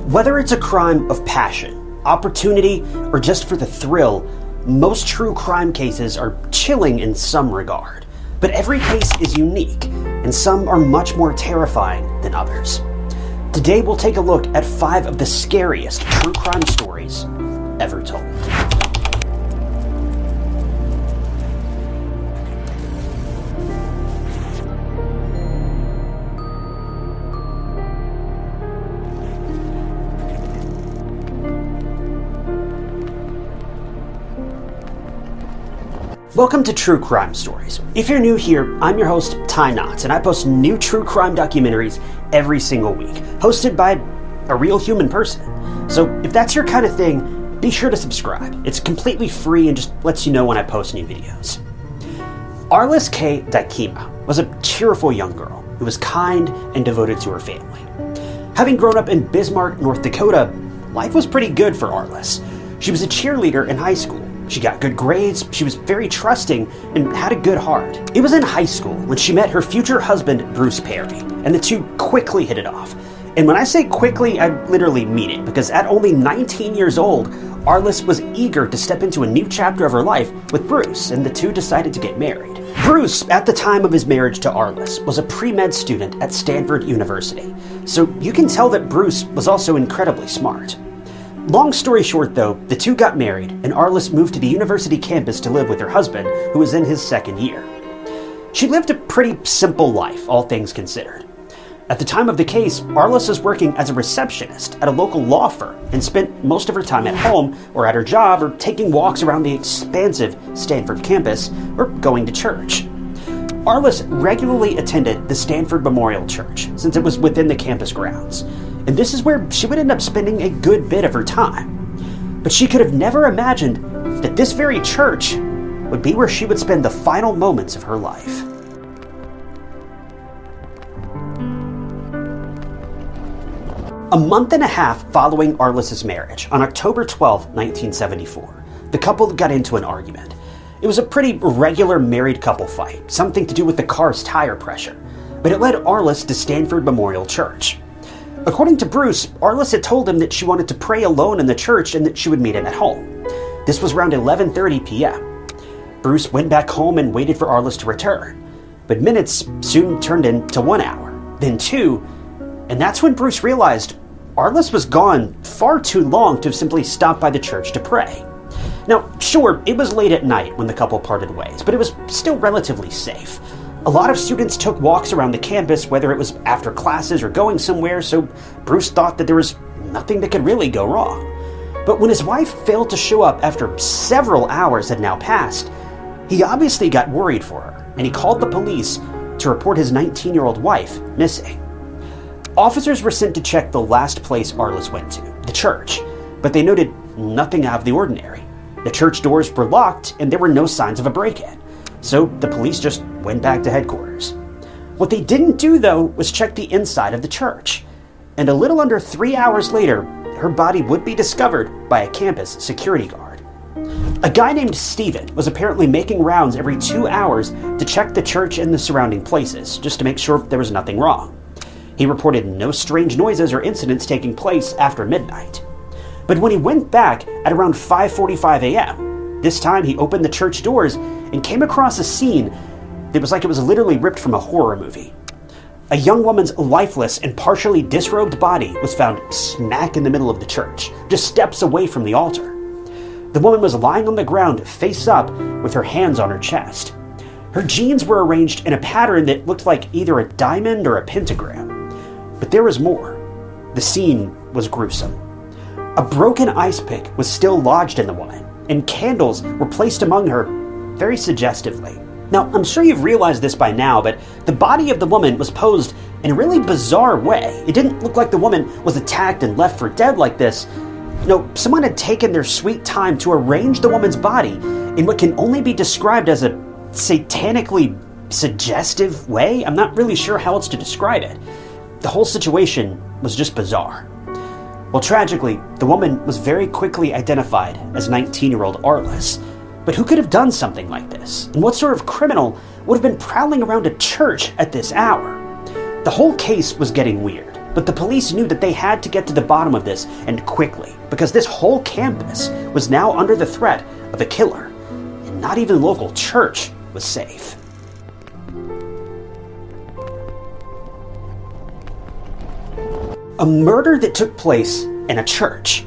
Whether it's a crime of passion, opportunity, or just for the thrill, most true crime cases are chilling in some regard. But every case is unique, and some are much more terrifying than others. Today we'll take a look at 5 of the scariest true crime stories ever told. Welcome to True Crime Stories. If you're new here, I'm your host, Ty Knotts, and I post new true crime documentaries every single week, hosted by a real human person. So if that's your kind of thing, be sure to subscribe. It's completely free and just lets you know when I post new videos. Arliss K. Dykema was a cheerful young girl who was kind and devoted to her family. Having grown up in Bismarck, North Dakota, life was pretty good for Arliss. She was a cheerleader in high school. She got good grades, she was very trusting, and had a good heart. It was in high school when she met her future husband, Bruce Perry, and the two quickly hit it off. And when I say quickly, I literally mean it, because at only 19 years old, Arliss was eager to step into a new chapter of her life with Bruce, and the two decided to get married. Bruce, at the time of his marriage to Arliss, was a pre-med student at Stanford University, so you can tell that Bruce was also incredibly smart. Long story short though, the two got married, and Arliss moved to the university campus to live with her husband, who was in his second year. She lived a pretty simple life, all things considered. At the time of the case, Arliss was working as a receptionist at a local law firm and spent most of her time at home or at her job or taking walks around the expansive Stanford campus or going to church. Arliss regularly attended the Stanford Memorial Church since it was within the campus grounds. And this is where she would end up spending a good bit of her time. But she could have never imagined that this very church would be where she would spend the final moments of her life. A month and a half following Arliss's marriage, on October 12, 1974, the couple got into an argument. It was a pretty regular married couple fight, something to do with the car's tire pressure, but it led Arliss to Stanford Memorial Church. According to Bruce, Arliss had told him that she wanted to pray alone in the church and that she would meet him at home. This was around 11:30 p.m. Bruce went back home and waited for Arliss to return, but minutes soon turned into 1 hour, then 2, and that's when Bruce realized Arliss was gone far too long to have simply stopped by the church to pray. Now, sure, it was late at night when the couple parted ways, but it was still relatively safe. A lot of students took walks around the campus, whether it was after classes or going somewhere, so Bruce thought that there was nothing that could really go wrong. But when his wife failed to show up after several hours had now passed, he obviously got worried for her, and he called the police to report his 19-year-old wife missing. Officers were sent to check the last place Arliss went to, the church, but they noted nothing out of the ordinary. The church doors were locked, and there were no signs of a break-in. So the police just went back to headquarters. What they didn't do, though, was check the inside of the church. And a little under 3 hours later, her body would be discovered by a campus security guard. A guy named Steven was apparently making rounds every 2 hours to check the church and the surrounding places, just to make sure there was nothing wrong. He reported no strange noises or incidents taking place after midnight. But when he went back at around 5:45 a.m., this time he opened the church doors and came across a scene that was like it was literally ripped from a horror movie. A young woman's lifeless and partially disrobed body was found smack in the middle of the church, just steps away from the altar. The woman was lying on the ground face up with her hands on her chest. Her jeans were arranged in a pattern that looked like either a diamond or a pentagram. But there was more. The scene was gruesome. A broken ice pick was still lodged in the woman, and candles were placed among her very suggestively. Now, I'm sure you've realized this by now, but the body of the woman was posed in a really bizarre way. It didn't look like the woman was attacked and left for dead like this. No, someone had taken their sweet time to arrange the woman's body in what can only be described as a satanically suggestive way. I'm not really sure how else to describe it. The whole situation was just bizarre. Well, tragically, the woman was very quickly identified as 19-year-old Arliss. But who could have done something like this? And what sort of criminal would have been prowling around a church at this hour? The whole case was getting weird, But the police knew that they had to get to the bottom of this, and quickly, because this whole campus was now under the threat of a killer, and not even the local church was safe. A murder that took place in a church.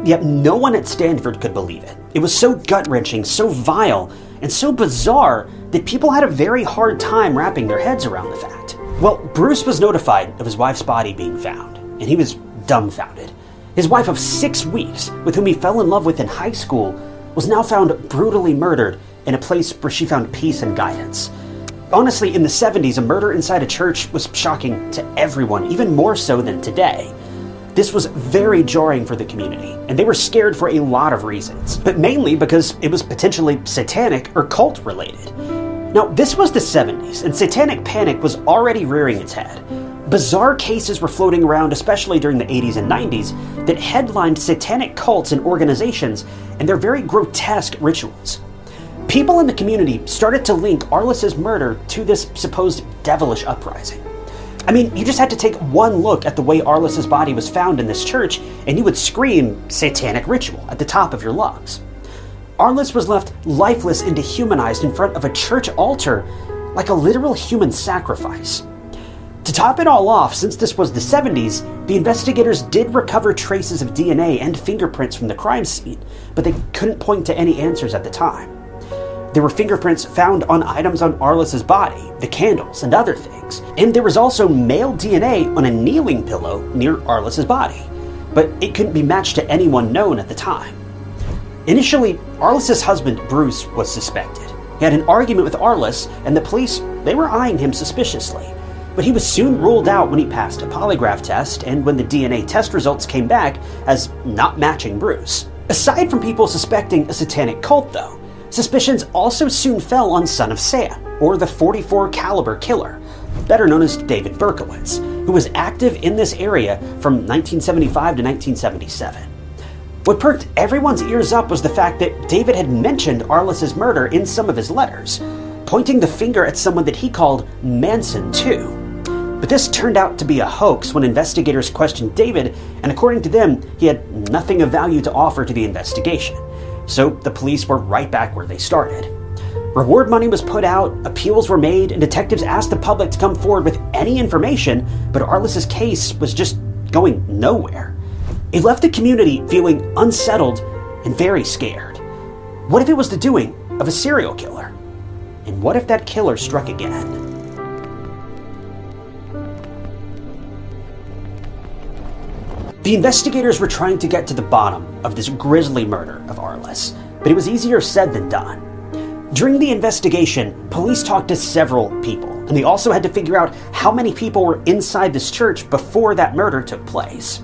Yet no one at Stanford could believe it. It was so gut-wrenching, so vile, and so bizarre that people had a very hard time wrapping their heads around the fact. Well, Bruce was notified of his wife's body being found, and he was dumbfounded. His wife of 6 weeks, with whom he fell in love with in high school, was now found brutally murdered in a place where she found peace and guidance. Honestly, in the 70s, a murder inside a church was shocking to everyone, even more so than today. This was very jarring for the community, and they were scared for a lot of reasons, but mainly because it was potentially satanic or cult-related. Now, this was the 70s, and satanic panic was already rearing its head. Bizarre cases were floating around, especially during the 80s and 90s, that headlined satanic cults and organizations and their very grotesque rituals. People in the community started to link Arliss's murder to this supposed devilish uprising. I mean, you just had to take one look at the way Arliss's body was found in this church, and you would scream satanic ritual at the top of your lungs. Arliss was left lifeless and dehumanized in front of a church altar like a literal human sacrifice. To top it all off, since this was the 70s, the investigators did recover traces of DNA and fingerprints from the crime scene, but they couldn't point to any answers at the time. There were fingerprints found on items on Arliss's body, the candles, and other things. And there was also male DNA on a kneeling pillow near Arliss's body, but it couldn't be matched to anyone known at the time. Initially, Arliss's husband, Bruce, was suspected. He had an argument with Arliss, and the police, they were eyeing him suspiciously. But he was soon ruled out when he passed a polygraph test and when the DNA test results came back as not matching Bruce. Aside from people suspecting a satanic cult, though, suspicions also soon fell on Son of Sam, or the .44 caliber killer, better known as David Berkowitz, who was active in this area from 1975 to 1977. What perked everyone's ears up was the fact that David had mentioned Arliss's murder in some of his letters, pointing the finger at someone that he called Manson too. But this turned out to be a hoax when investigators questioned David, and according to them, he had nothing of value to offer to the investigation. So the police were right back where they started. Reward money was put out, appeals were made, and detectives asked the public to come forward with any information, but Arliss's case was just going nowhere. It left the community feeling unsettled and very scared. What if it was the doing of a serial killer? And what if that killer struck again? The investigators were trying to get to the bottom of this grisly murder of Arliss, but it was easier said than done. During the investigation, police talked to several people, and they also had to figure out how many people were inside this church before that murder took place.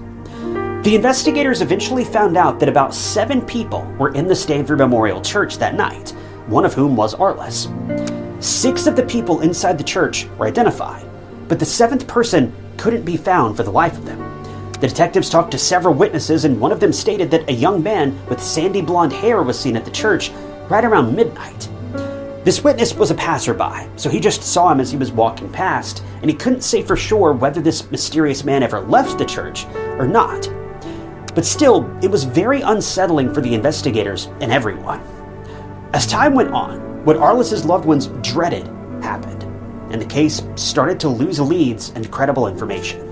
The investigators eventually found out that about 7 people were in the Stanford Memorial Church that night, one of whom was Arliss. 6 of the people inside the church were identified, but the 7th person couldn't be found for the life of them. The detectives talked to several witnesses, and one of them stated that a young man with sandy blonde hair was seen at the church right around midnight. This witness was a passerby, so he just saw him as he was walking past, and he couldn't say for sure whether this mysterious man ever left the church or not. But still, it was very unsettling for the investigators and everyone. As time went on, what Arliss's loved ones dreaded happened, and the case started to lose leads and credible information.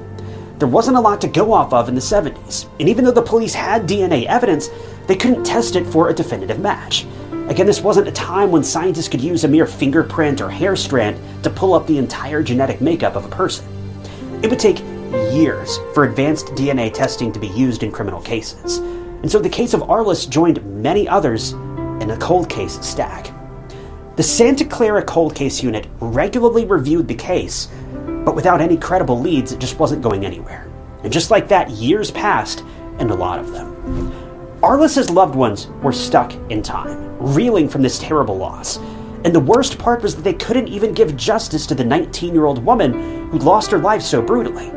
There wasn't a lot to go off of in the 70s, and even though the police had DNA evidence, they couldn't test it for a definitive match. Again, this wasn't a time when scientists could use a mere fingerprint or hair strand to pull up the entire genetic makeup of a person. It would take years for advanced DNA testing to be used in criminal cases, and so the case of Arliss joined many others in a cold case stack. The Santa Clara Cold Case Unit regularly reviewed the case, but without any credible leads, it just wasn't going anywhere. And just like that, years passed, and a lot of them. Arliss's loved ones were stuck in time, reeling from this terrible loss. And the worst part was that they couldn't even give justice to the 19-year-old woman who'd lost her life so brutally.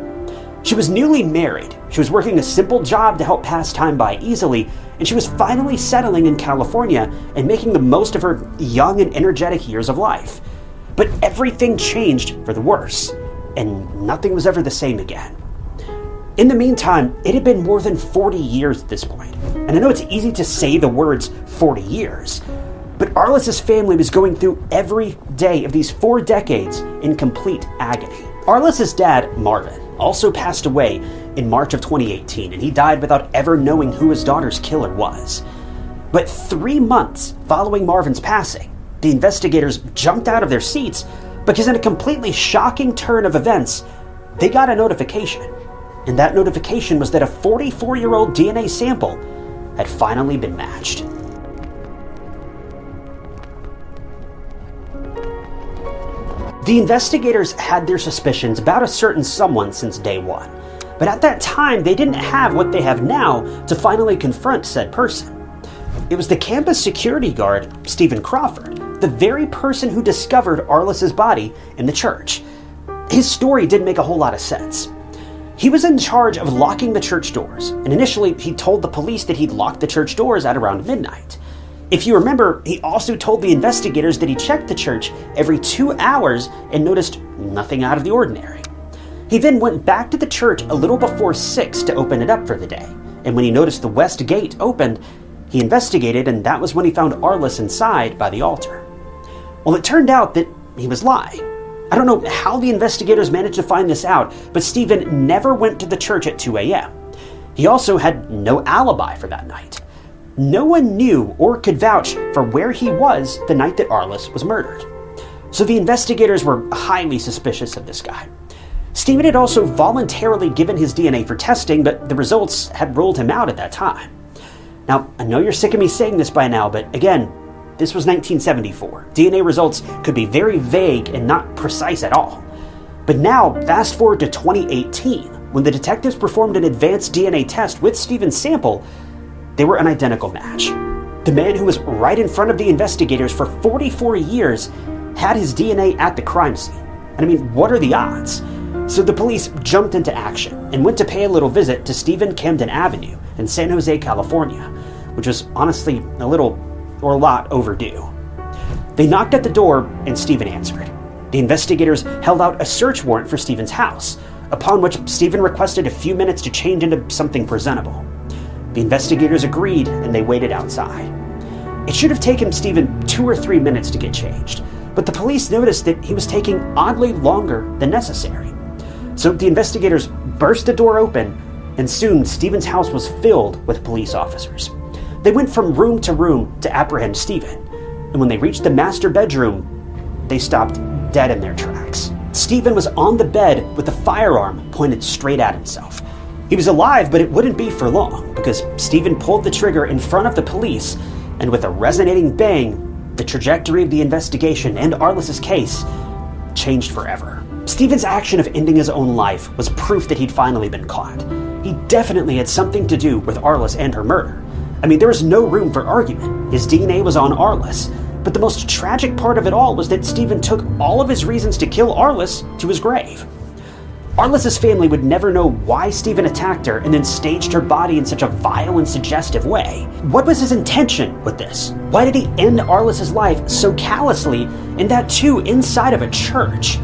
She was newly married, she was working a simple job to help pass time by easily, and she was finally settling in California and making the most of her young and energetic years of life. But everything changed for the worse, and nothing was ever the same again. In the meantime, it had been more than 40 years at this point. And I know it's easy to say the words 40 years, but Arliss's family was going through every day of these 4 decades in complete agony. Arliss's dad, Marvin, also passed away in March of 2018, and he died without ever knowing who his daughter's killer was. But 3 months following Marvin's passing, the investigators jumped out of their seats because in a completely shocking turn of events, they got a notification. And that notification was that a 44-year-old DNA sample had finally been matched. The investigators had their suspicions about a certain someone since day one, but at that time they didn't have what they have now to finally confront said person. It was the campus security guard, Stephen Crawford, the very person who discovered Arliss's body in the church. His story didn't make a whole lot of sense. He was in charge of locking the church doors, and initially he told the police that he'd locked the church doors at around midnight. If you remember, he also told the investigators that he checked the church every 2 hours and noticed nothing out of the ordinary. He then went back to the church a little before 6 to open it up for the day, and when he noticed the west gate opened, he investigated, and that was when he found Arliss inside by the altar. Well, it turned out that he was lying. I don't know how the investigators managed to find this out, but Stephen never went to the church at 2 a.m. He also had no alibi for that night. No one knew or could vouch for where he was the night that Arliss was murdered. So the investigators were highly suspicious of this guy. Stephen had also voluntarily given his DNA for testing, but the results had ruled him out at that time. Now, I know you're sick of me saying this by now, but again, this was 1974. DNA results could be very vague and not precise at all. But now, fast forward to 2018, when the detectives performed an advanced DNA test with Stephen's sample, they were an identical match. The man who was right in front of the investigators for 44 years had his DNA at the crime scene. And I mean, what are the odds? So the police jumped into action and went to pay a little visit to Stephen Camden Avenue in San Jose, California, which was honestly a lot overdue. They knocked at the door and Stephen answered. The investigators held out a search warrant for Stephen's house, upon which Stephen requested a few minutes to change into something presentable. The investigators agreed and they waited outside. It should have taken Stephen 2 or 3 minutes to get changed, but the police noticed that he was taking oddly longer than necessary. So the investigators burst the door open, and soon Stephen's house was filled with police officers. They went from room to room to apprehend Stephen, and when they reached the master bedroom, they stopped dead in their tracks. Stephen was on the bed with a firearm pointed straight at himself. He was alive, but it wouldn't be for long, because Stephen pulled the trigger in front of the police, and with a resonating bang, the trajectory of the investigation and Arliss's case changed forever. Stephen's action of ending his own life was proof that he'd finally been caught. He definitely had something to do with Arliss and her murder. I mean, there was no room for argument. His DNA was on Arliss, but the most tragic part of it all was that Stephen took all of his reasons to kill Arliss to his grave. Arliss's family would never know why Stephen attacked her and then staged her body in such a vile and suggestive way. What was his intention with this? Why did he end Arliss's life so callously, and that too inside of a church?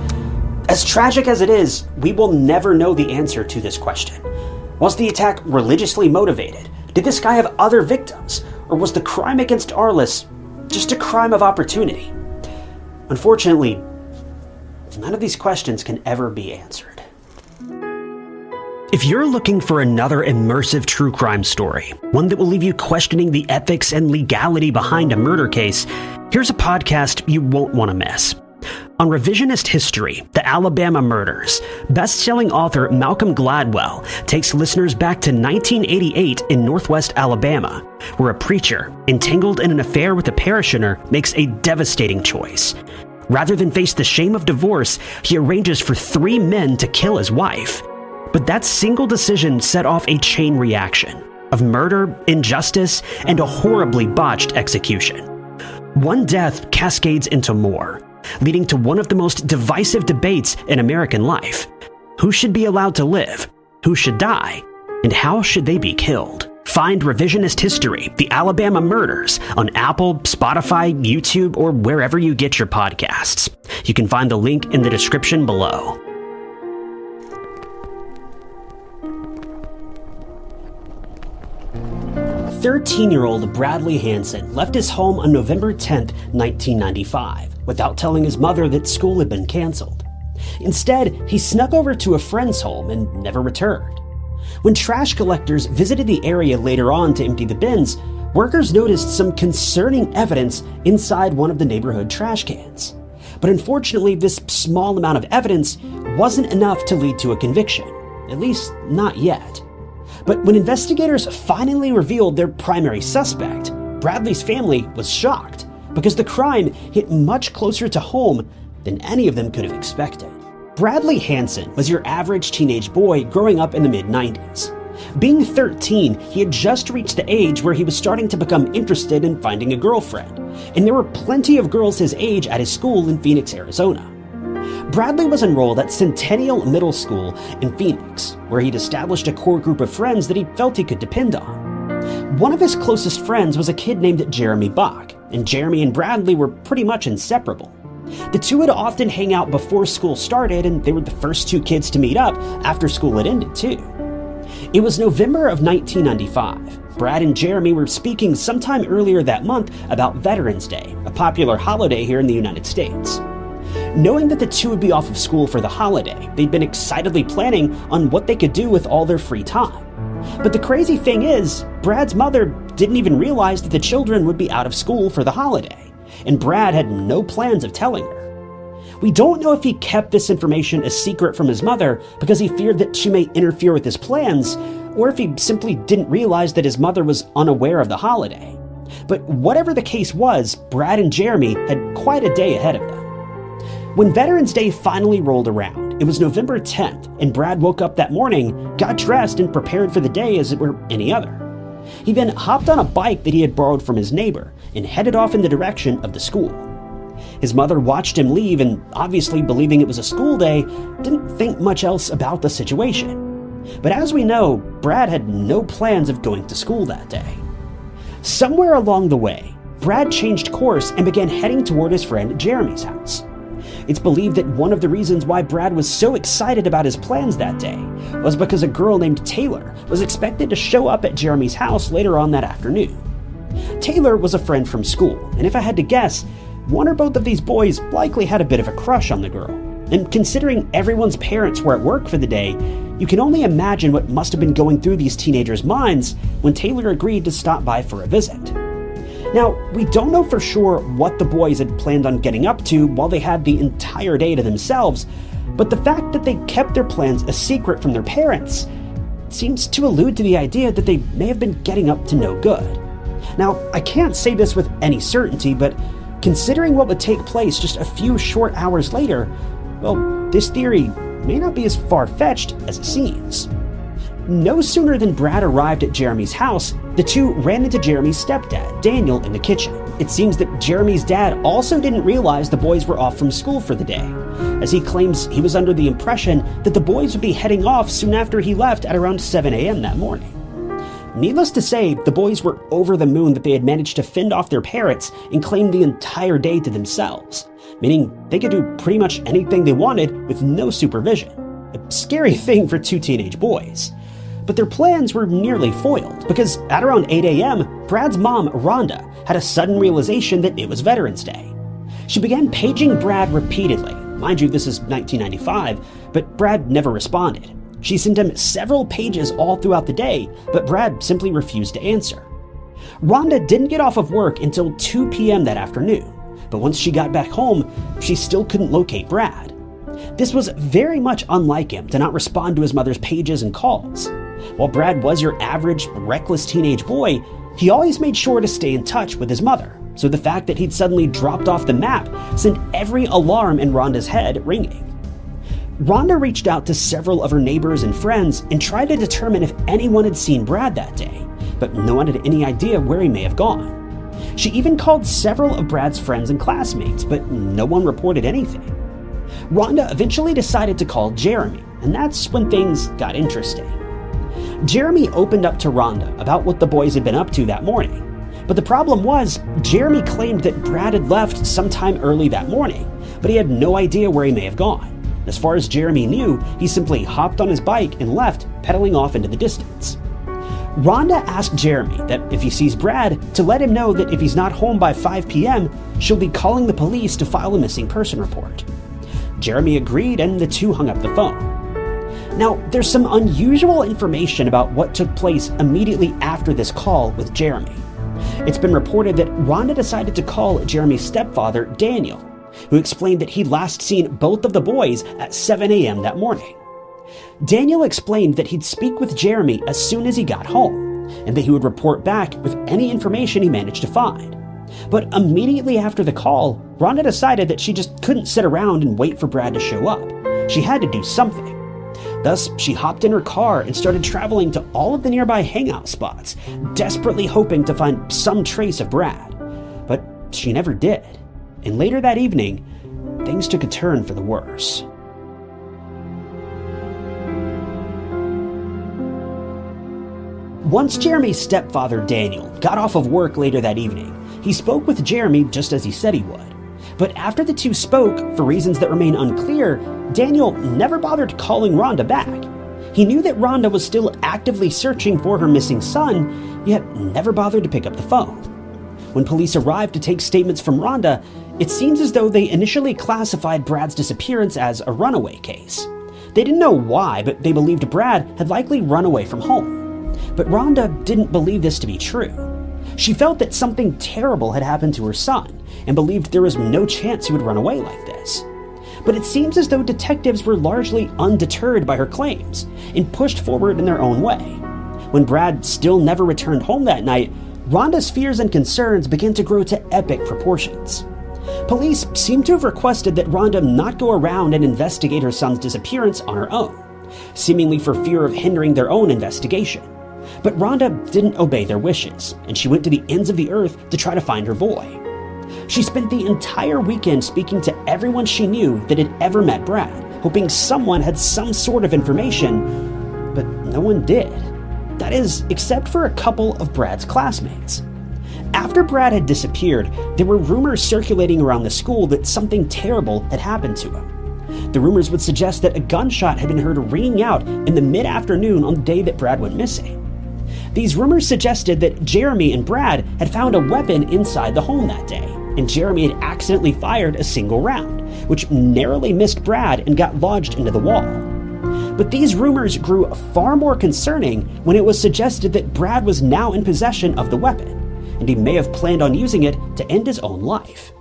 As tragic as it is, we will never know the answer to this question. Was the attack religiously motivated? Did this guy have other victims? Or was the crime against Arliss just a crime of opportunity? Unfortunately, none of these questions can ever be answered. If you're looking for another immersive true crime story, one that will leave you questioning the ethics and legality behind a murder case, here's a podcast you won't want to miss. On Revisionist History, The Alabama Murders, best-selling author Malcolm Gladwell takes listeners back to 1988 in Northwest Alabama, where a preacher, entangled in an affair with a parishioner, makes a devastating choice. Rather than face the shame of divorce, he arranges for 3 men to kill his wife. But that single decision set off a chain reaction of murder, injustice, and a horribly botched execution. One death cascades into more, leading to one of the most divisive debates in American life. Who should be allowed to live? Who should die? And how should they be killed? Find Revisionist History, The Alabama Murders on Apple, Spotify, YouTube, or wherever you get your podcasts. You can find the link in the description below. 13-year-old Bradley Hansen left his home on November 10, 1995, without telling his mother that school had been canceled. Instead, he snuck over to a friend's home and never returned. When trash collectors visited the area later on to empty the bins, workers noticed some concerning evidence inside one of the neighborhood trash cans. But unfortunately, this small amount of evidence wasn't enough to lead to a conviction, at least not yet. But when investigators finally revealed their primary suspect, Bradley's family was shocked because the crime hit much closer to home than any of them could have expected. Bradley Hansen was your average teenage boy growing up in the mid-90s. Being 13, he had just reached the age where he was starting to become interested in finding a girlfriend, and there were plenty of girls his age at his school in Phoenix, Arizona. Bradley was enrolled at Centennial Middle School in Phoenix, where he'd established a core group of friends that he felt he could depend on. One of his closest friends was a kid named Jeremy Bach, and Jeremy and Bradley were pretty much inseparable. The two would often hang out before school started, and they were the first two kids to meet up after school had ended, too. It was November of 1995. Brad and Jeremy were speaking sometime earlier that month about Veterans Day, a popular holiday here in the United States. Knowing that the two would be off of school for the holiday, they'd been excitedly planning on what they could do with all their free time. But the crazy thing is, Brad's mother didn't even realize that the children would be out of school for the holiday, and Brad had no plans of telling her. We don't know if he kept this information a secret from his mother because he feared that she may interfere with his plans, or if he simply didn't realize that his mother was unaware of the holiday. But whatever the case was, Brad and Jeremy had quite a day ahead of them. When Veterans Day finally rolled around, it was November 10th, and Brad woke up that morning, got dressed, and prepared for the day as it were any other. He then hopped on a bike that he had borrowed from his neighbor and headed off in the direction of the school. His mother watched him leave and, obviously believing it was a school day, didn't think much else about the situation. But as we know, Brad had no plans of going to school that day. Somewhere along the way, Brad changed course and began heading toward his friend Jeremy's house. It's believed that one of the reasons why Brad was so excited about his plans that day was because a girl named Taylor was expected to show up at Jeremy's house later on that afternoon. Taylor was a friend from school, and if I had to guess, one or both of these boys likely had a bit of a crush on the girl. And considering everyone's parents were at work for the day, you can only imagine what must have been going through these teenagers' minds when Taylor agreed to stop by for a visit. Now, we don't know for sure what the boys had planned on getting up to while they had the entire day to themselves, but the fact that they kept their plans a secret from their parents seems to allude to the idea that they may have been getting up to no good. Now, I can't say this with any certainty, but considering what would take place just a few short hours later, well, this theory may not be as far-fetched as it seems. No sooner than Brad arrived at Jeremy's house, the two ran into Jeremy's stepdad, Daniel, in the kitchen. It seems that Jeremy's dad also didn't realize the boys were off from school for the day, as he claims he was under the impression that the boys would be heading off soon after he left at around 7 a.m. that morning. Needless to say, the boys were over the moon that they had managed to fend off their parents and claim the entire day to themselves, meaning they could do pretty much anything they wanted with no supervision. A scary thing for two teenage boys. But their plans were nearly foiled, because at around 8 a.m., Brad's mom, Rhonda, had a sudden realization that it was Veterans Day. She began paging Brad repeatedly. Mind you, this is 1995, but Brad never responded. She sent him several pages all throughout the day, but Brad simply refused to answer. Rhonda didn't get off of work until 2 p.m. that afternoon, but once she got back home, she still couldn't locate Brad. This was very much unlike him to not respond to his mother's pages and calls. While Brad was your average, reckless teenage boy, he always made sure to stay in touch with his mother, so the fact that he'd suddenly dropped off the map sent every alarm in Rhonda's head ringing. Rhonda reached out to several of her neighbors and friends and tried to determine if anyone had seen Brad that day, but no one had any idea where he may have gone. She even called several of Brad's friends and classmates, but no one reported anything. Rhonda eventually decided to call Jeremy, and that's when things got interesting. Jeremy opened up to Rhonda about what the boys had been up to that morning. But the problem was, Jeremy claimed that Brad had left sometime early that morning, but he had no idea where he may have gone. As far as Jeremy knew, he simply hopped on his bike and left, pedaling off into the distance. Rhonda asked Jeremy that if he sees Brad, to let him know that if he's not home by 5 p.m., she'll be calling the police to file a missing person report. Jeremy agreed, and the two hung up the phone. Now, there's some unusual information about what took place immediately after this call with Jeremy. It's been reported that Rhonda decided to call Jeremy's stepfather, Daniel, who explained that he'd last seen both of the boys at 7 a.m. that morning. Daniel explained that he'd speak with Jeremy as soon as he got home, and that he would report back with any information he managed to find. But immediately after the call, Rhonda decided that she just couldn't sit around and wait for Brad to show up. She had to do something. Thus, she hopped in her car and started traveling to all of the nearby hangout spots, desperately hoping to find some trace of Brad. But she never did. And later that evening, things took a turn for the worse. Once Jeremy's stepfather, Daniel, got off of work later that evening, he spoke with Jeremy just as he said he would. But after the two spoke, for reasons that remain unclear, Daniel never bothered calling Rhonda back. He knew that Rhonda was still actively searching for her missing son, yet never bothered to pick up the phone. When police arrived to take statements from Rhonda, it seems as though they initially classified Brad's disappearance as a runaway case. They didn't know why, but they believed Brad had likely run away from home. But Rhonda didn't believe this to be true. She felt that something terrible had happened to her son, and believed there was no chance he would run away like this. But it seems as though detectives were largely undeterred by her claims, and pushed forward in their own way. When Brad still never returned home that night, Rhonda's fears and concerns began to grow to epic proportions. Police seemed to have requested that Rhonda not go around and investigate her son's disappearance on her own, seemingly for fear of hindering their own investigation. But Rhonda didn't obey their wishes, and she went to the ends of the earth to try to find her boy. She spent the entire weekend speaking to everyone she knew that had ever met Brad, hoping someone had some sort of information, but no one did. That is, except for a couple of Brad's classmates. After Brad had disappeared, there were rumors circulating around the school that something terrible had happened to him. The rumors would suggest that a gunshot had been heard ringing out in the mid-afternoon on the day that Brad went missing. These rumors suggested that Jeremy and Brad had found a weapon inside the home that day, and Jeremy had accidentally fired a single round, which narrowly missed Brad and got lodged into the wall. But these rumors grew far more concerning when it was suggested that Brad was now in possession of the weapon, and he may have planned on using it to end his own life.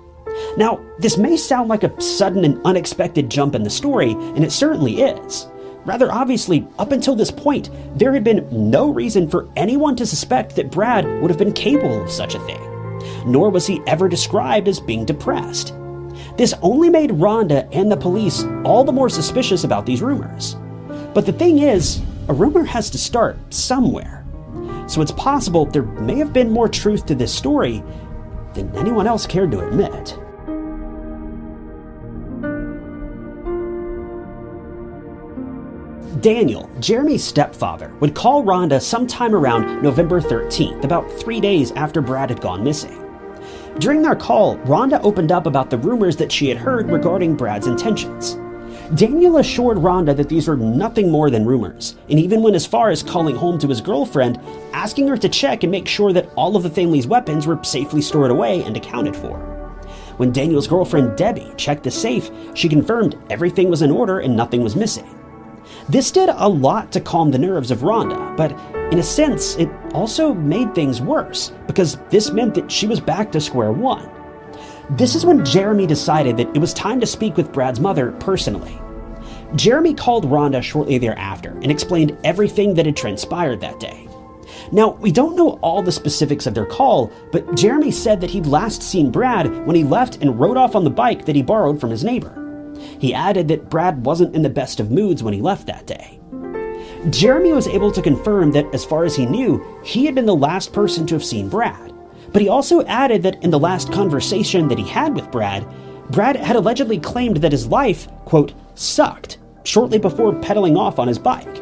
Now, this may sound like a sudden and unexpected jump in the story, and it certainly is. Rather obviously, up until this point, there had been no reason for anyone to suspect that Brad would have been capable of such a thing, nor was he ever described as being depressed. This only made Rhonda and the police all the more suspicious about these rumors. But the thing is, a rumor has to start somewhere. So it's possible there may have been more truth to this story than anyone else cared to admit. Daniel, Jeremy's stepfather, would call Rhonda sometime around November 13th, about 3 days after Brad had gone missing. During their call, Rhonda opened up about the rumors that she had heard regarding Brad's intentions. Daniel assured Rhonda that these were nothing more than rumors, and even went as far as calling home to his girlfriend, asking her to check and make sure that all of the family's weapons were safely stored away and accounted for. When Daniel's girlfriend Debbie checked the safe, she confirmed everything was in order and nothing was missing. This did a lot to calm the nerves of Rhonda, but in a sense, it also made things worse, because this meant that she was back to square one. This is when Jeremy decided that it was time to speak with Brad's mother personally. Jeremy called Rhonda shortly thereafter and explained everything that had transpired that day. Now, we don't know all the specifics of their call, but Jeremy said that he'd last seen Brad when he left and rode off on the bike that he borrowed from his neighbor. He added that Brad wasn't in the best of moods when he left that day. Jeremy was able to confirm that, as far as he knew, he had been the last person to have seen Brad. But he also added that in the last conversation that he had with Brad, Brad had allegedly claimed that his life, quote, sucked, shortly before pedaling off on his bike.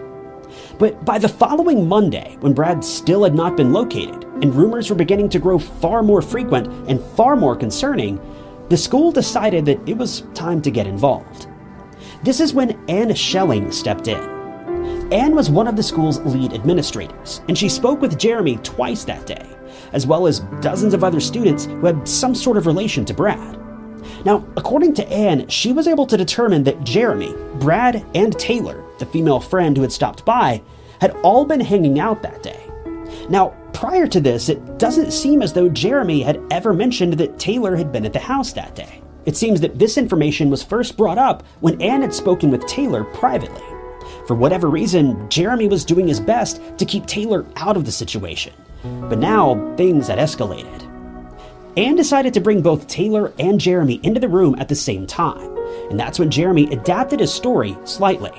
But by the following Monday, when Brad still had not been located, and rumors were beginning to grow far more frequent and far more concerning, the school decided that it was time to get involved. This is when Anne Schelling stepped in. Anne was one of the school's lead administrators, and she spoke with Jeremy twice that day, as well as dozens of other students who had some sort of relation to Brad. Now, according to Anne, she was able to determine that Jeremy, Brad, and Taylor, the female friend who had stopped by, had all been hanging out that day. Now, prior to this, it doesn't seem as though Jeremy had ever mentioned that Taylor had been at the house that day. It seems that this information was first brought up when Anne had spoken with Taylor privately. For whatever reason, Jeremy was doing his best to keep Taylor out of the situation. But now, things had escalated. Anne decided to bring both Taylor and Jeremy into the room at the same time, and that's when Jeremy adapted his story slightly,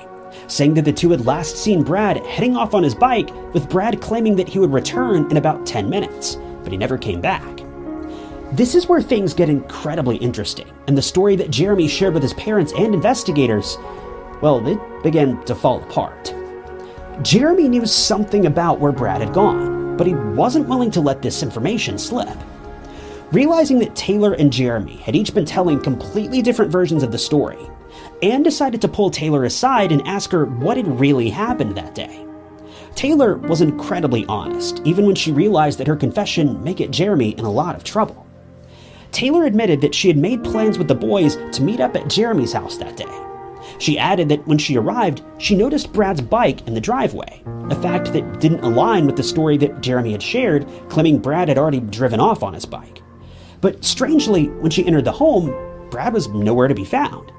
saying that the two had last seen Brad heading off on his bike, with Brad claiming that he would return in about 10 minutes, but he never came back. This is where things get incredibly interesting, and the story that Jeremy shared with his parents and investigators, well, it began to fall apart. Jeremy knew something about where Brad had gone, but he wasn't willing to let this information slip. Realizing that Taylor and Jeremy had each been telling completely different versions of the story, Anne decided to pull Taylor aside and ask her what had really happened that day. Taylor was incredibly honest, even when she realized that her confession may get Jeremy in a lot of trouble. Taylor admitted that she had made plans with the boys to meet up at Jeremy's house that day. She added that when she arrived, she noticed Brad's bike in the driveway, a fact that didn't align with the story that Jeremy had shared, claiming Brad had already driven off on his bike. But strangely, when she entered the home, Brad was nowhere to be found.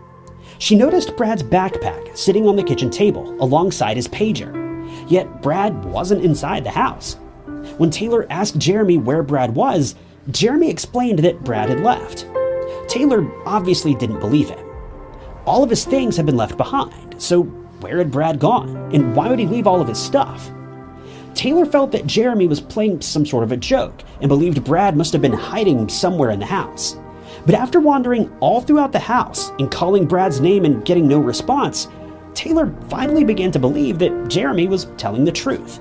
She noticed Brad's backpack sitting on the kitchen table alongside his pager, yet Brad wasn't inside the house. When Taylor asked Jeremy where Brad was, Jeremy explained that Brad had left. Taylor obviously didn't believe him. All of his things had been left behind, so where had Brad gone, and why would he leave all of his stuff? Taylor felt that Jeremy was playing some sort of a joke and believed Brad must have been hiding somewhere in the house. But after wandering all throughout the house and calling Brad's name and getting no response, Taylor finally began to believe that Jeremy was telling the truth.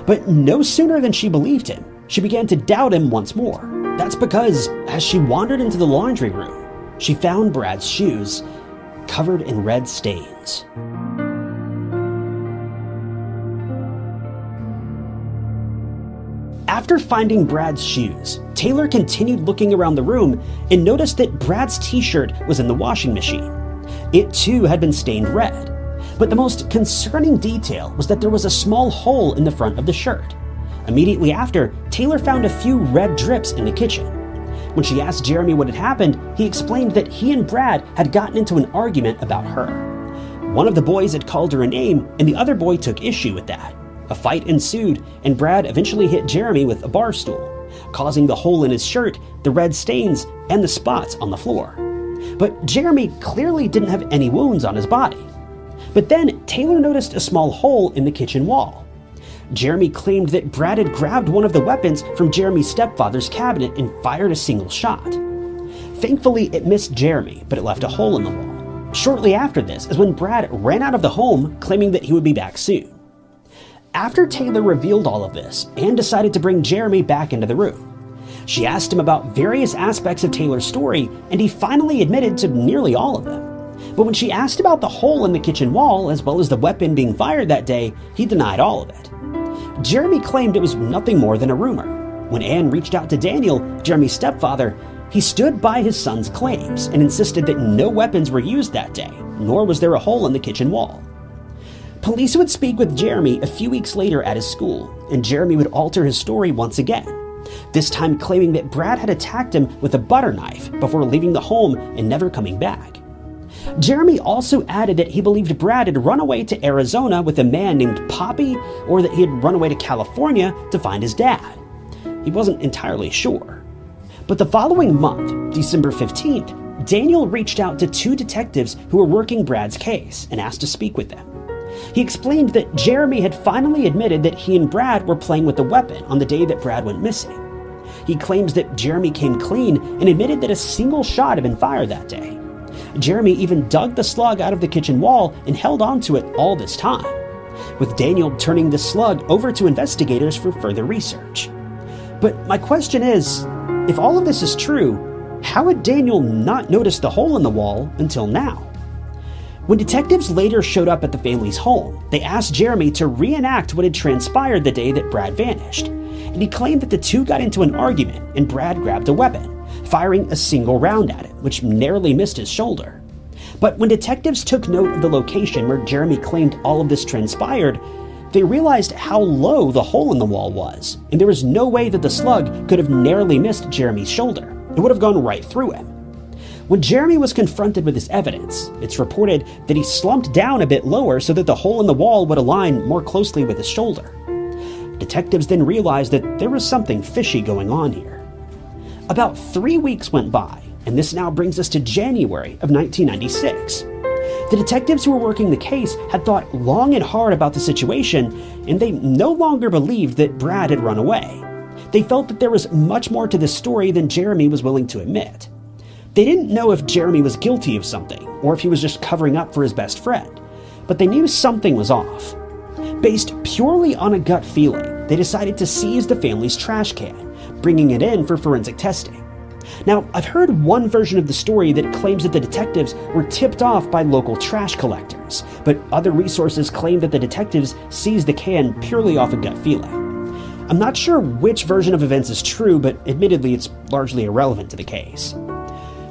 But no sooner than she believed him, she began to doubt him once more. That's because, as she wandered into the laundry room, she found Brad's shoes covered in red stains. After finding Brad's shoes, Taylor continued looking around the room and noticed that Brad's t-shirt was in the washing machine. It too had been stained red, but the most concerning detail was that there was a small hole in the front of the shirt. Immediately after, Taylor found a few red drips in the kitchen. When she asked Jeremy what had happened, he explained that he and Brad had gotten into an argument about her. One of the boys had called her a name, and the other boy took issue with that. A fight ensued, and Brad eventually hit Jeremy with a bar stool, causing the hole in his shirt, the red stains, and the spots on the floor. But Jeremy clearly didn't have any wounds on his body. But then Taylor noticed a small hole in the kitchen wall. Jeremy claimed that Brad had grabbed one of the weapons from Jeremy's stepfather's cabinet and fired a single shot. Thankfully, it missed Jeremy, but it left a hole in the wall. Shortly after this is when Brad ran out of the home, claiming that he would be back soon. After Taylor revealed all of this, Anne decided to bring Jeremy back into the room. She asked him about various aspects of Taylor's story, and he finally admitted to nearly all of them. But when she asked about the hole in the kitchen wall, as well as the weapon being fired that day, he denied all of it. Jeremy claimed it was nothing more than a rumor. When Anne reached out to Daniel, Jeremy's stepfather, he stood by his son's claims and insisted that no weapons were used that day, nor was there a hole in the kitchen wall. Police would speak with Jeremy a few weeks later at his school, and Jeremy would alter his story once again, this time claiming that Brad had attacked him with a butter knife before leaving the home and never coming back. Jeremy also added that he believed Brad had run away to Arizona with a man named Poppy, or that he had run away to California to find his dad. He wasn't entirely sure. But the following month, December 15th, Daniel reached out to two detectives who were working Brad's case and asked to speak with them. He explained that Jeremy had finally admitted that he and Brad were playing with the weapon on the day that Brad went missing. He claims that Jeremy came clean and admitted that a single shot had been fired that day. Jeremy even dug the slug out of the kitchen wall and held onto it all this time, with Daniel turning the slug over to investigators for further research. But my question is, if all of this is true, how had Daniel not noticed the hole in the wall until now? When detectives later showed up at the family's home, they asked Jeremy to reenact what had transpired the day that Brad vanished, and he claimed that the two got into an argument and Brad grabbed a weapon, firing a single round at him, which narrowly missed his shoulder. But when detectives took note of the location where Jeremy claimed all of this transpired, they realized how low the hole in the wall was, and there was no way that the slug could have narrowly missed Jeremy's shoulder. It would have gone right through him. When Jeremy was confronted with this evidence, it's reported that he slumped down a bit lower so that the hole in the wall would align more closely with his shoulder. Detectives then realized that there was something fishy going on here. About 3 weeks went by, and this now brings us to January of 1996. The detectives who were working the case had thought long and hard about the situation, and they no longer believed that Brad had run away. They felt that there was much more to this story than Jeremy was willing to admit. They didn't know if Jeremy was guilty of something, or if he was just covering up for his best friend, but they knew something was off. Based purely on a gut feeling, they decided to seize the family's trash can, bringing it in for forensic testing. Now, I've heard one version of the story that claims that the detectives were tipped off by local trash collectors, but other resources claim that the detectives seized the can purely off a gut feeling. I'm not sure which version of events is true, but admittedly it's largely irrelevant to the case.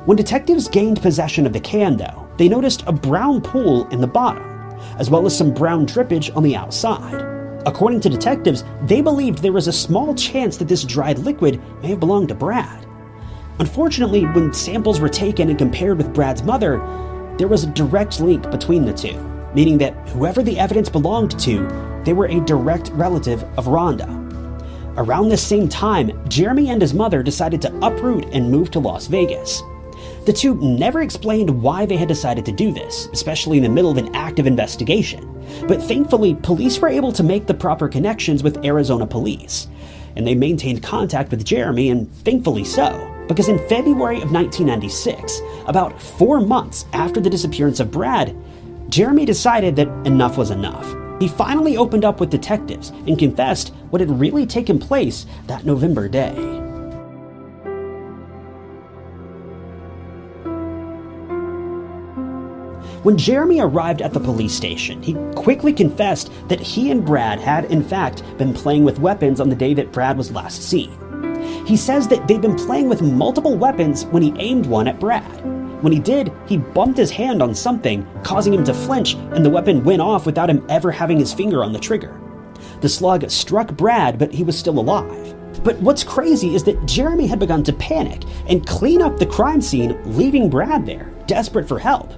When detectives gained possession of the can, though, they noticed a brown pool in the bottom, as well as some brown drippage on the outside. According to detectives, they believed there was a small chance that this dried liquid may have belonged to Brad. Unfortunately, when samples were taken and compared with Brad's mother, there was a direct link between the two, meaning that whoever the evidence belonged to, they were a direct relative of Rhonda. Around this same time, Jeremy and his mother decided to uproot and move to Las Vegas. The two never explained why they had decided to do this, especially in the middle of an active investigation. But thankfully, police were able to make the proper connections with Arizona police. And they maintained contact with Jeremy, and thankfully so, because in February of 1996, about 4 months after the disappearance of Brad, Jeremy decided that enough was enough. He finally opened up with detectives and confessed what had really taken place that November day. When Jeremy arrived at the police station, he quickly confessed that he and Brad had, in fact, been playing with weapons on the day that Brad was last seen. He says that they'd been playing with multiple weapons when he aimed one at Brad. When he did, he bumped his hand on something, causing him to flinch, and the weapon went off without him ever having his finger on the trigger. The slug struck Brad, but he was still alive. But what's crazy is that Jeremy had begun to panic and clean up the crime scene, leaving Brad there, desperate for help.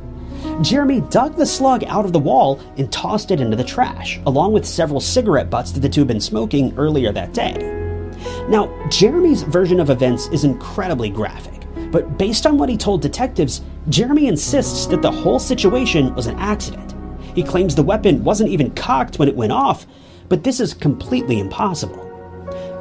Jeremy dug the slug out of the wall and tossed it into the trash, along with several cigarette butts that the two had been smoking earlier that day. Now, Jeremy's version of events is incredibly graphic, but based on what he told detectives, Jeremy insists that the whole situation was an accident. He claims the weapon wasn't even cocked when it went off, but this is completely impossible.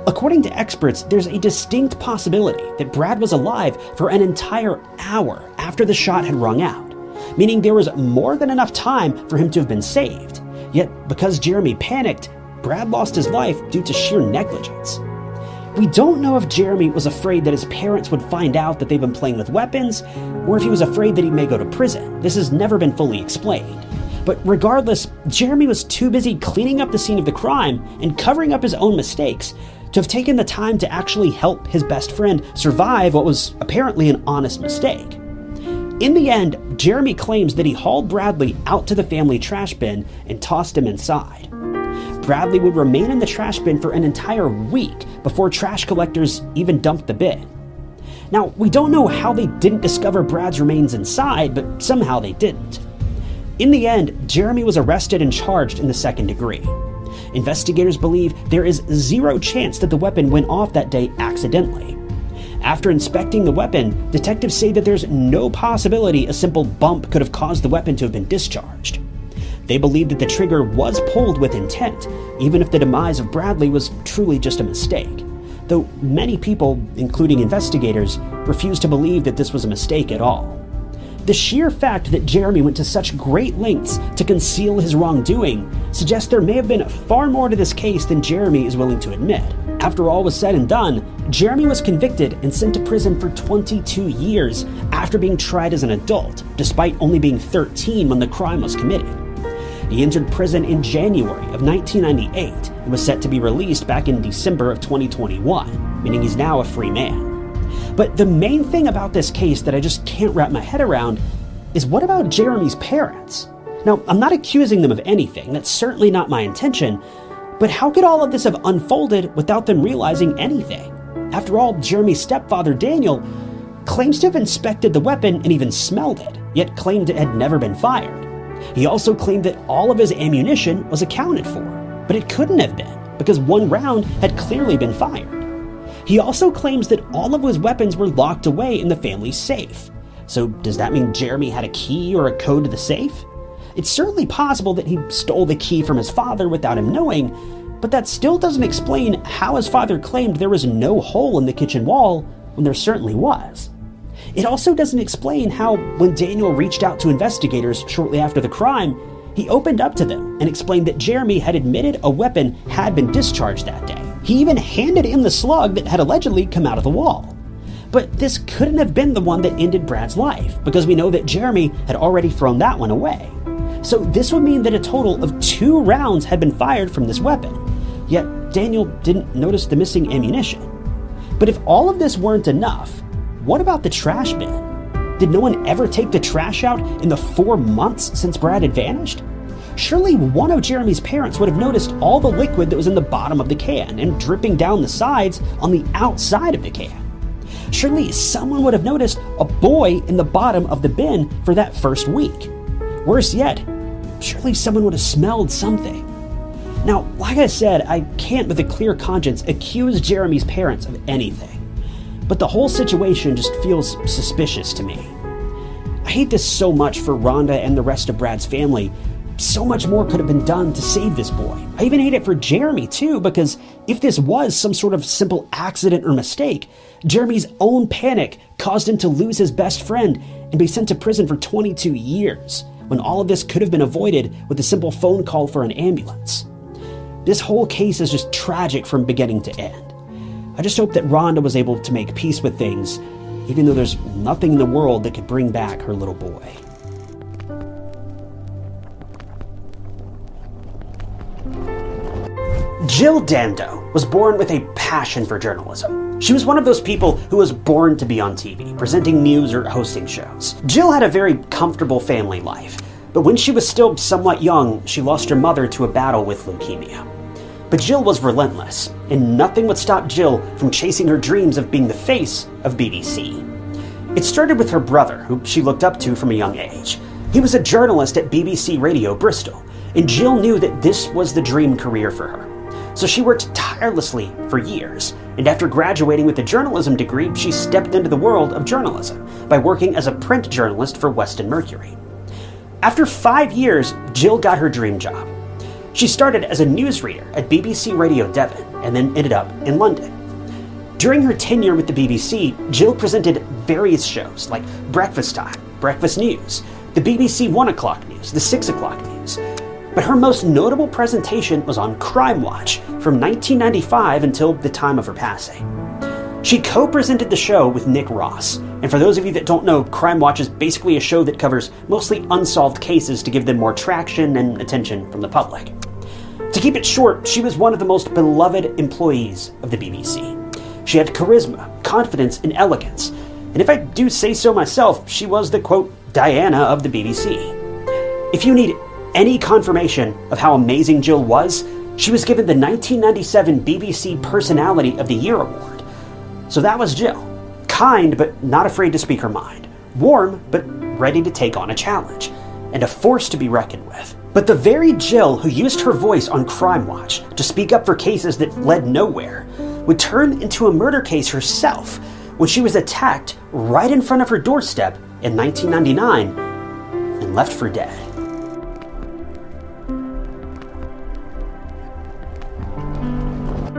According to experts, there's a distinct possibility that Brad was alive for an entire hour after the shot had rung out, meaning there was more than enough time for him to have been saved. Yet, because Jeremy panicked, Brad lost his life due to sheer negligence. We don't know if Jeremy was afraid that his parents would find out that they've been playing with weapons, or if he was afraid that he may go to prison. This has never been fully explained. But regardless, Jeremy was too busy cleaning up the scene of the crime and covering up his own mistakes to have taken the time to actually help his best friend survive what was apparently an honest mistake. In the end, Jeremy claims that he hauled Bradley out to the family trash bin and tossed him inside. Bradley would remain in the trash bin for an entire week before trash collectors even dumped the bin. Now, we don't know how they didn't discover Brad's remains inside, but somehow they didn't. In the end, Jeremy was arrested and charged in the second degree. Investigators believe there is zero chance that the weapon went off that day accidentally. After inspecting the weapon, detectives say that there's no possibility a simple bump could have caused the weapon to have been discharged. They believe that the trigger was pulled with intent, even if the demise of Bradley was truly just a mistake. Though many people, including investigators, refuse to believe that this was a mistake at all. The sheer fact that Jeremy went to such great lengths to conceal his wrongdoing suggests there may have been far more to this case than Jeremy is willing to admit. After all was said and done, Jeremy was convicted and sent to prison for 22 years after being tried as an adult, despite only being 13 when the crime was committed. He entered prison in January of 1998 and was set to be released back in December of 2021, meaning he's now a free man. But the main thing about this case that I just can't wrap my head around is, what about Jeremy's parents? Now, I'm not accusing them of anything, that's certainly not my intention, but how could all of this have unfolded without them realizing anything? After all, Jeremy's stepfather, Daniel, claims to have inspected the weapon and even smelled it, yet claimed it had never been fired. He also claimed that all of his ammunition was accounted for, but it couldn't have been, because one round had clearly been fired. He also claims that all of his weapons were locked away in the family's safe. So does that mean Jeremy had a key or a code to the safe? It's certainly possible that he stole the key from his father without him knowing, but that still doesn't explain how his father claimed there was no hole in the kitchen wall when there certainly was. It also doesn't explain how, when Daniel reached out to investigators shortly after the crime, he opened up to them and explained that Jeremy had admitted a weapon had been discharged that day. He even handed him the slug that had allegedly come out of the wall. But this couldn't have been the one that ended Brad's life, because we know that Jeremy had already thrown that one away. So this would mean that a total of 2 rounds had been fired from this weapon, yet Daniel didn't notice the missing ammunition. But if all of this weren't enough, what about the trash bin? Did no one ever take the trash out in the 4 months since Brad had vanished? Surely one of Jeremy's parents would have noticed all the liquid that was in the bottom of the can and dripping down the sides on the outside of the can. Surely someone would have noticed a boy in the bottom of the bin for that first week. Worse yet, surely someone would have smelled something. Now, like I said, I can't with a clear conscience accuse Jeremy's parents of anything, but the whole situation just feels suspicious to me. I hate this so much for Rhonda and the rest of Brad's family. So much more could have been done to save this boy. I even hate it for Jeremy too, because if this was some sort of simple accident or mistake, Jeremy's own panic caused him to lose his best friend and be sent to prison for 22 years, when all of this could have been avoided with a simple phone call for an ambulance. This whole case is just tragic from beginning to end. I just hope that Rhonda was able to make peace with things, even though there's nothing in the world that could bring back her little boy. Jill Dando was born with a passion for journalism. She was one of those people who was born to be on TV, presenting news or hosting shows. Jill had a very comfortable family life, but when she was still somewhat young, she lost her mother to a battle with leukemia. But Jill was relentless, and nothing would stop Jill from chasing her dreams of being the face of BBC. It started with her brother, who she looked up to from a young age. He was a journalist at BBC Radio Bristol, and Jill knew that this was the dream career for her. So she worked tirelessly for years, and after graduating with a journalism degree, she stepped into the world of journalism by working as a print journalist for Weston Mercury. After 5 years, Jill got her dream job. She started as a newsreader at BBC Radio Devon, and then ended up in London. During her tenure with the BBC, Jill presented various shows like Breakfast Time, Breakfast News, the BBC 1 o'clock news, the 6 o'clock news. But her most notable presentation was on Crime Watch from 1995 until the time of her passing. She co-presented the show with Nick Ross, and for those of you that don't know, Crime Watch is basically a show that covers mostly unsolved cases to give them more traction and attention from the public. To keep it short, she was one of the most beloved employees of the BBC. She had charisma, confidence, and elegance, and if I do say so myself, she was the, quote, Diana of the BBC. If you need any confirmation of how amazing Jill was, she was given the 1997 BBC Personality of the Year award. So that was Jill. Kind, but not afraid to speak her mind. Warm, but ready to take on a challenge. And a force to be reckoned with. But the very Jill who used her voice on Crime Watch to speak up for cases that led nowhere would turn into a murder case herself when she was attacked right in front of her doorstep in 1999 and left for dead.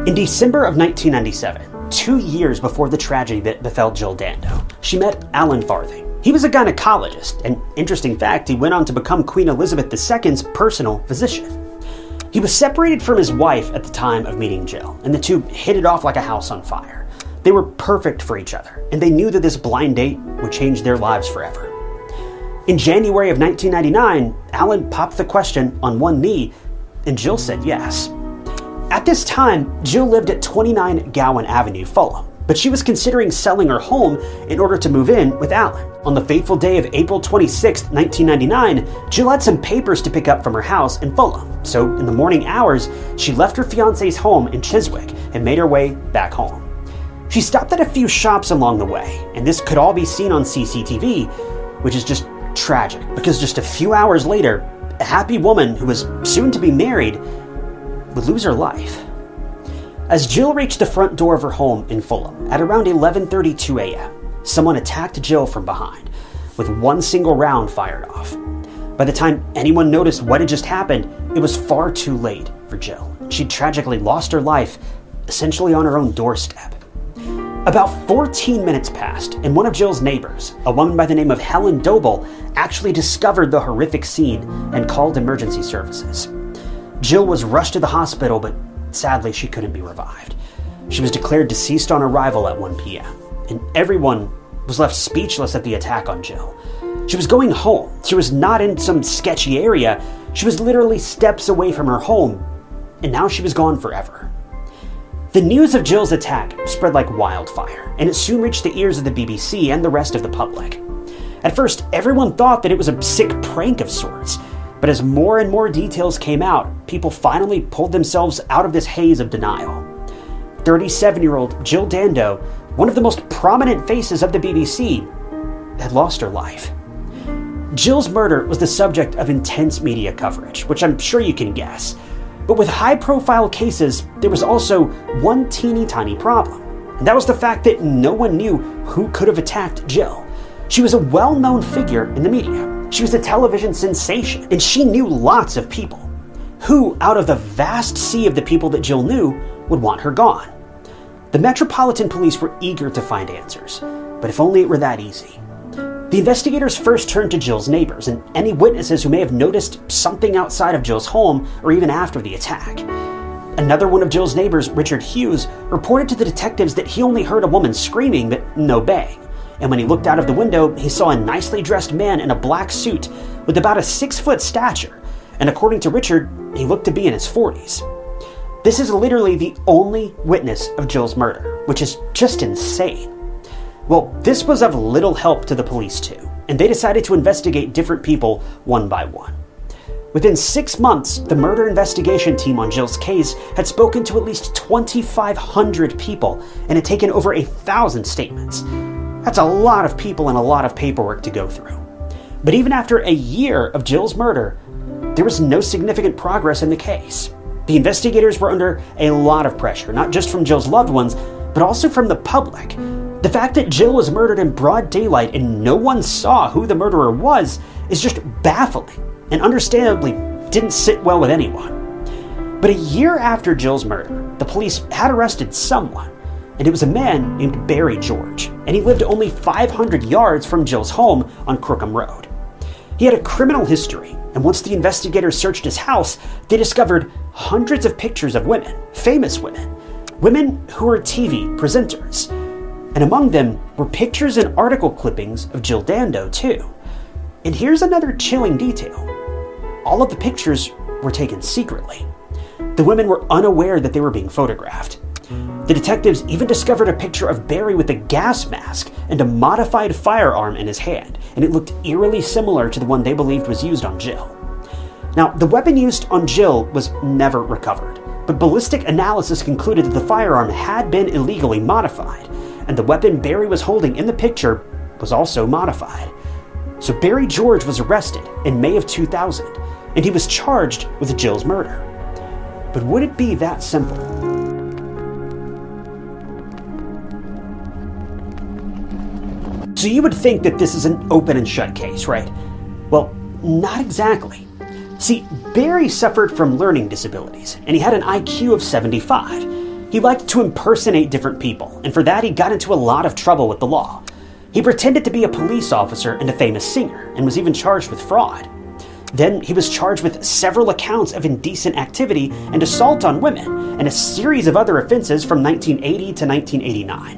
In December of 1997, 2 years before the tragedy that befell Jill Dando, she met Alan Farthing. He was a gynecologist, and interesting fact, he went on to become Queen Elizabeth II's personal physician. He was separated from his wife at the time of meeting Jill, and the two hit it off like a house on fire. They were perfect for each other, and they knew that this blind date would change their lives forever. In January of 1999, Alan popped the question on one knee, and Jill said yes. At this time, Jill lived at 29 Gowan Avenue, Fulham, but she was considering selling her home in order to move in with Alan. On the fateful day of April 26, 1999, Jill had some papers to pick up from her house in Fulham, so in the morning hours, she left her fiancé's home in Chiswick and made her way back home. She stopped at a few shops along the way, and this could all be seen on CCTV, which is just tragic, because just a few hours later, a happy woman who was soon to be married would lose her life. As Jill reached the front door of her home in Fulham at around 11:32 a.m., someone attacked Jill from behind, with one single round fired off. By the time anyone noticed what had just happened, it was far too late for Jill. She tragically lost her life, essentially on her own doorstep. About 14 minutes passed, and one of Jill's neighbors, a woman by the name of Helen Doble, actually discovered the horrific scene and called emergency services. Jill was rushed to the hospital, but sadly she couldn't be revived. She was declared deceased on arrival at 1 p.m., and everyone was left speechless at the attack on Jill. She was going home. She was not in some sketchy area. She was literally steps away from her home, and now she was gone forever. The news of Jill's attack spread like wildfire, and it soon reached the ears of the BBC and the rest of the public. At first, everyone thought that it was a sick prank of sorts, but as more and more details came out, people finally pulled themselves out of this haze of denial. 37-year-old Jill Dando, one of the most prominent faces of the BBC, had lost her life. Jill's murder was the subject of intense media coverage, which I'm sure you can guess. But with high-profile cases, there was also one teeny-tiny problem, and that was the fact that no one knew who could have attacked Jill. She was a well-known figure in the media. She was a television sensation, and she knew lots of people. Who, out of the vast sea of the people that Jill knew, would want her gone? The Metropolitan Police were eager to find answers, but if only it were that easy. The investigators first turned to Jill's neighbors and any witnesses who may have noticed something outside of Jill's home or even after the attack. Another one of Jill's neighbors, Richard Hughes, reported to the detectives that he only heard a woman screaming but no bang. And when he looked out of the window, he saw a nicely dressed man in a black suit with about a 6-foot stature. And according to Richard, he looked to be in his 40s. This is literally the only witness of Jill's murder, which is just insane. Well, this was of little help to the police too, and they decided to investigate different people one by one. Within 6 months, the murder investigation team on Jill's case had spoken to at least 2,500 people and had taken over 1,000 statements. That's a lot of people and a lot of paperwork to go through. But even after a year of Jill's murder, there was no significant progress in the case. The investigators were under a lot of pressure, not just from Jill's loved ones, but also from the public. The fact that Jill was murdered in broad daylight and no one saw who the murderer was is just baffling, and understandably didn't sit well with anyone. But a year after Jill's murder, the police had arrested someone, and it was a man named Barry George, and he lived only 500 yards from Jill's home on Crookham Road. He had a criminal history, and once the investigators searched his house, they discovered hundreds of pictures of women, famous women, women who were TV presenters. And among them were pictures and article clippings of Jill Dando, too. And here's another chilling detail. All of the pictures were taken secretly. The women were unaware that they were being photographed. The detectives even discovered a picture of Barry with a gas mask and a modified firearm in his hand, and it looked eerily similar to the one they believed was used on Jill. Now, the weapon used on Jill was never recovered, but ballistic analysis concluded that the firearm had been illegally modified, and the weapon Barry was holding in the picture was also modified. So Barry George was arrested in May of 2000, and he was charged with Jill's murder. But would it be that simple? So you would think that this is an open and shut case, right? Well, not exactly. See, Barry suffered from learning disabilities, and he had an IQ of 75. He liked to impersonate different people, and for that he got into a lot of trouble with the law. He pretended to be a police officer and a famous singer, and was even charged with fraud. Then he was charged with several accounts of indecent activity and assault on women, and a series of other offenses from 1980 to 1989.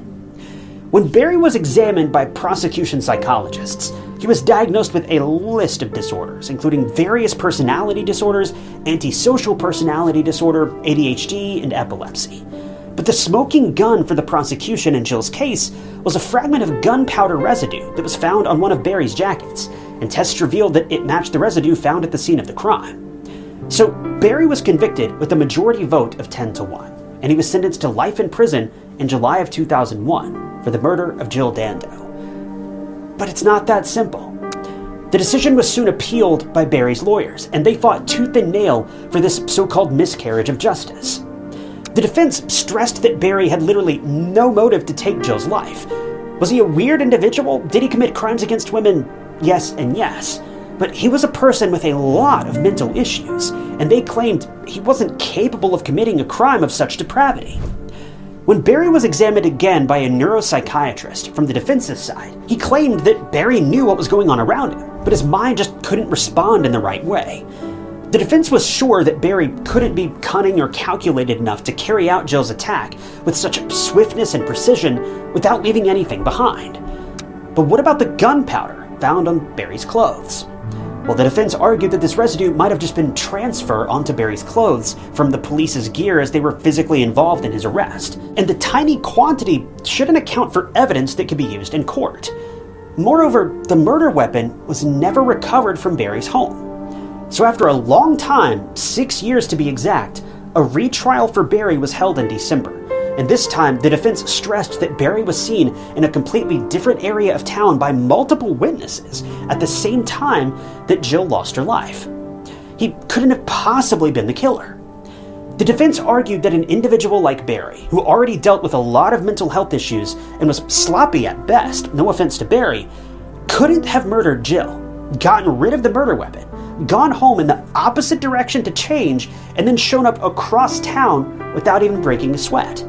When Barry was examined by prosecution psychologists, he was diagnosed with a list of disorders, including various personality disorders, antisocial personality disorder, ADHD, and epilepsy. But the smoking gun for the prosecution in Jill's case was a fragment of gunpowder residue that was found on one of Barry's jackets, and tests revealed that it matched the residue found at the scene of the crime. So Barry was convicted with a majority vote of 10-1, and he was sentenced to life in prison in July of 2001 for the murder of Jill Dando. But it's not that simple. The decision was soon appealed by Barry's lawyers, and they fought tooth and nail for this so-called miscarriage of justice. The defense stressed that Barry had literally no motive to take Jill's life. Was he a weird individual? Did he commit crimes against women? Yes and yes. But he was a person with a lot of mental issues, and they claimed he wasn't capable of committing a crime of such depravity. When Barry was examined again by a neuropsychiatrist from the defense's side, he claimed that Barry knew what was going on around him, but his mind just couldn't respond in the right way. The defense was sure that Barry couldn't be cunning or calculated enough to carry out Jill's attack with such swiftness and precision without leaving anything behind. But what about the gunpowder found on Barry's clothes? Well, the defense argued that this residue might have just been transferred onto Barry's clothes from the police's gear as they were physically involved in his arrest, and the tiny quantity shouldn't account for evidence that could be used in court. Moreover, the murder weapon was never recovered from Barry's home. So after a long time, 6 years to be exact, a retrial for Barry was held in December, and this time the defense stressed that Barry was seen in a completely different area of town by multiple witnesses at the same time that Jill lost her life. He couldn't have possibly been the killer. The defense argued that an individual like Barry, who already dealt with a lot of mental health issues and was sloppy at best, no offense to Barry, couldn't have murdered Jill, gotten rid of the murder weapon, gone home in the opposite direction to change, and then shown up across town without even breaking a sweat.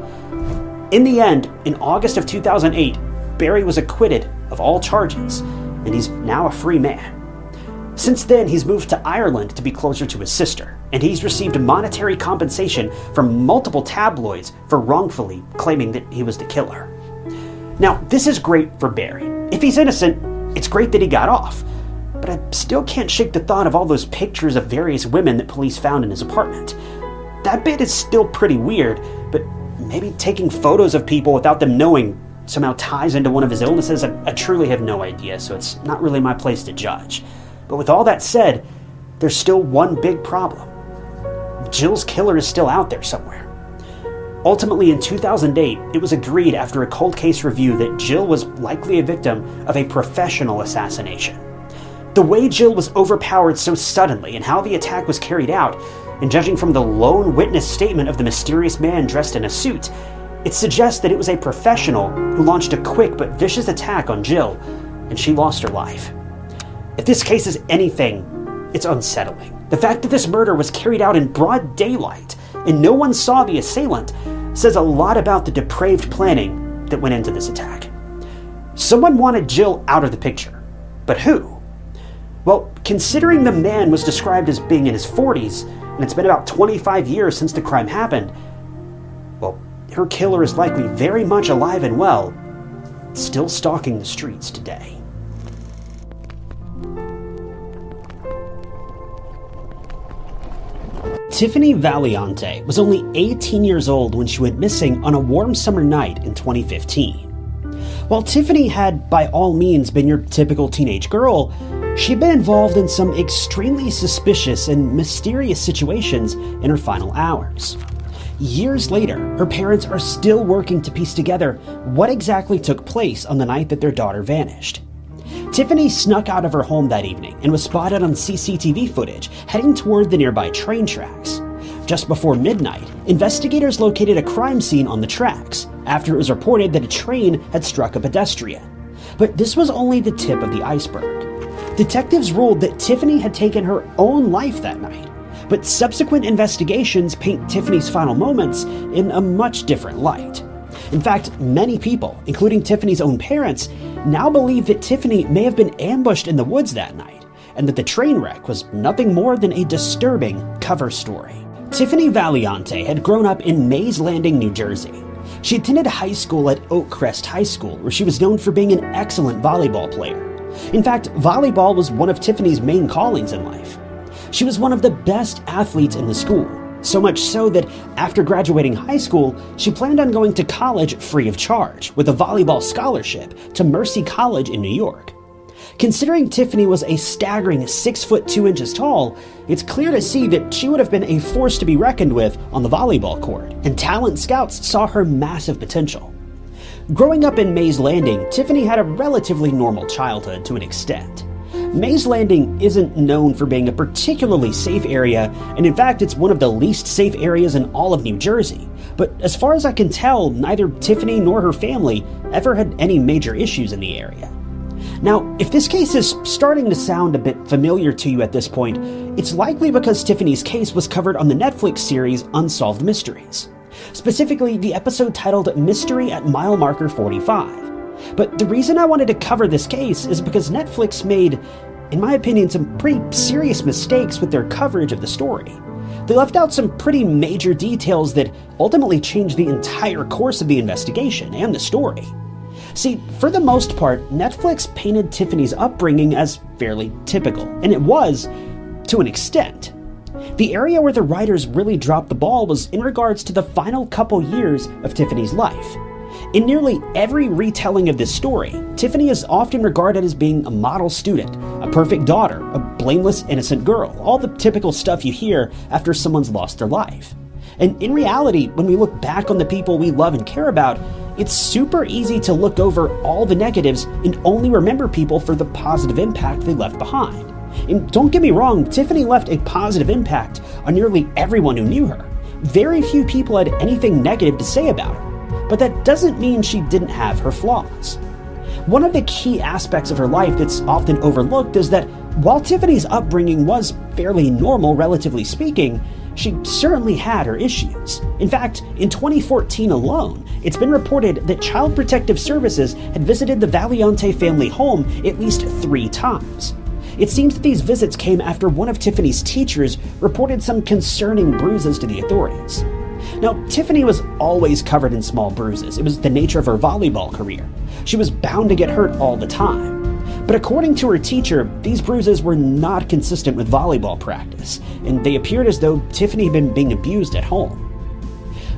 In the end, in August of 2008, Barry was acquitted of all charges, and he's now a free man. Since then, he's moved to Ireland to be closer to his sister, and he's received monetary compensation from multiple tabloids for wrongfully claiming that he was the killer. Now, this is great for Barry. If he's innocent, it's great that he got off. But I still can't shake the thought of all those pictures of various women that police found in his apartment. That bit is still pretty weird, but maybe taking photos of people without them knowing somehow ties into one of his illnesses. I truly have no idea, so it's not really my place to judge. But with all that said, there's still one big problem. Jill's killer is still out there somewhere. Ultimately, in 2008, it was agreed after a cold case review that Jill was likely a victim of a professional assassination. The way Jill was overpowered so suddenly and how the attack was carried out, and judging from the lone witness statement of the mysterious man dressed in a suit, it suggests that it was a professional who launched a quick but vicious attack on Jill, and she lost her life. If this case is anything, it's unsettling. The fact that this murder was carried out in broad daylight and no one saw the assailant says a lot about the depraved planning that went into this attack. Someone wanted Jill out of the picture, but who? Well, considering the man was described as being in his 40s, and it's been about 25 years since the crime happened, well, her killer is likely very much alive and well, still stalking the streets today. Tiffany Valiante was only 18 years old when she went missing on a warm summer night in 2015. While Tiffany had by all means been your typical teenage girl, she'd been involved in some extremely suspicious and mysterious situations in her final hours. Years later, her parents are still working to piece together what exactly took place on the night that their daughter vanished. Tiffany snuck out of her home that evening and was spotted on CCTV footage heading toward the nearby train tracks. Just before midnight, investigators located a crime scene on the tracks after it was reported that a train had struck a pedestrian. But this was only the tip of the iceberg. Detectives ruled that Tiffany had taken her own life that night, but subsequent investigations paint Tiffany's final moments in a much different light. In fact, many people, including Tiffany's own parents, now believe that Tiffany may have been ambushed in the woods that night, and that the train wreck was nothing more than a disturbing cover story. Tiffany Valiante had grown up in Mays Landing, New Jersey. She attended high school at Oakcrest High School, where she was known for being an excellent volleyball player. In fact, volleyball was one of Tiffany's main callings in life. She was one of the best athletes in the school, so much so that after graduating high school, she planned on going to college free of charge with a volleyball scholarship to Mercy College in New York. Considering Tiffany was a staggering 6 foot 2 inches tall, it's clear to see that she would have been a force to be reckoned with on the volleyball court, and talent scouts saw her massive potential. Growing up in Mays Landing, Tiffany had a relatively normal childhood to an extent. Mays Landing isn't known for being a particularly safe area, and in fact it's one of the least safe areas in all of New Jersey. But as far as I can tell, neither Tiffany nor her family ever had any major issues in the area. Now, if this case is starting to sound a bit familiar to you at this point, it's likely because Tiffany's case was covered on the Netflix series Unsolved Mysteries. Specifically, the episode titled Mystery at Mile Marker 45. But the reason I wanted to cover this case is because Netflix made, in my opinion, some pretty serious mistakes with their coverage of the story. They left out some pretty major details that ultimately changed the entire course of the investigation and the story. See, for the most part, Netflix painted Tiffany's upbringing as fairly typical, and it was, to an extent. The area where the writers really dropped the ball was in regards to the final couple years of Tiffany's life. In nearly every retelling of this story, Tiffany is often regarded as being a model student, a perfect daughter, a blameless, innocent girl, all the typical stuff you hear after someone's lost their life. And in reality, when we look back on the people we love and care about, it's super easy to look over all the negatives and only remember people for the positive impact they left behind. And don't get me wrong, Tiffany left a positive impact on nearly everyone who knew her. Very few people had anything negative to say about her, but that doesn't mean she didn't have her flaws. One of the key aspects of her life that's often overlooked is that while Tiffany's upbringing was fairly normal, relatively speaking, she certainly had her issues. In fact, in 2014 alone, it's been reported that Child Protective Services had visited the Valiante family home at least 3 times. It seems that these visits came after one of Tiffany's teachers reported some concerning bruises to the authorities. Now, Tiffany was always covered in small bruises. It was the nature of her volleyball career. She was bound to get hurt all the time. But according to her teacher, these bruises were not consistent with volleyball practice, and they appeared as though Tiffany had been being abused at home.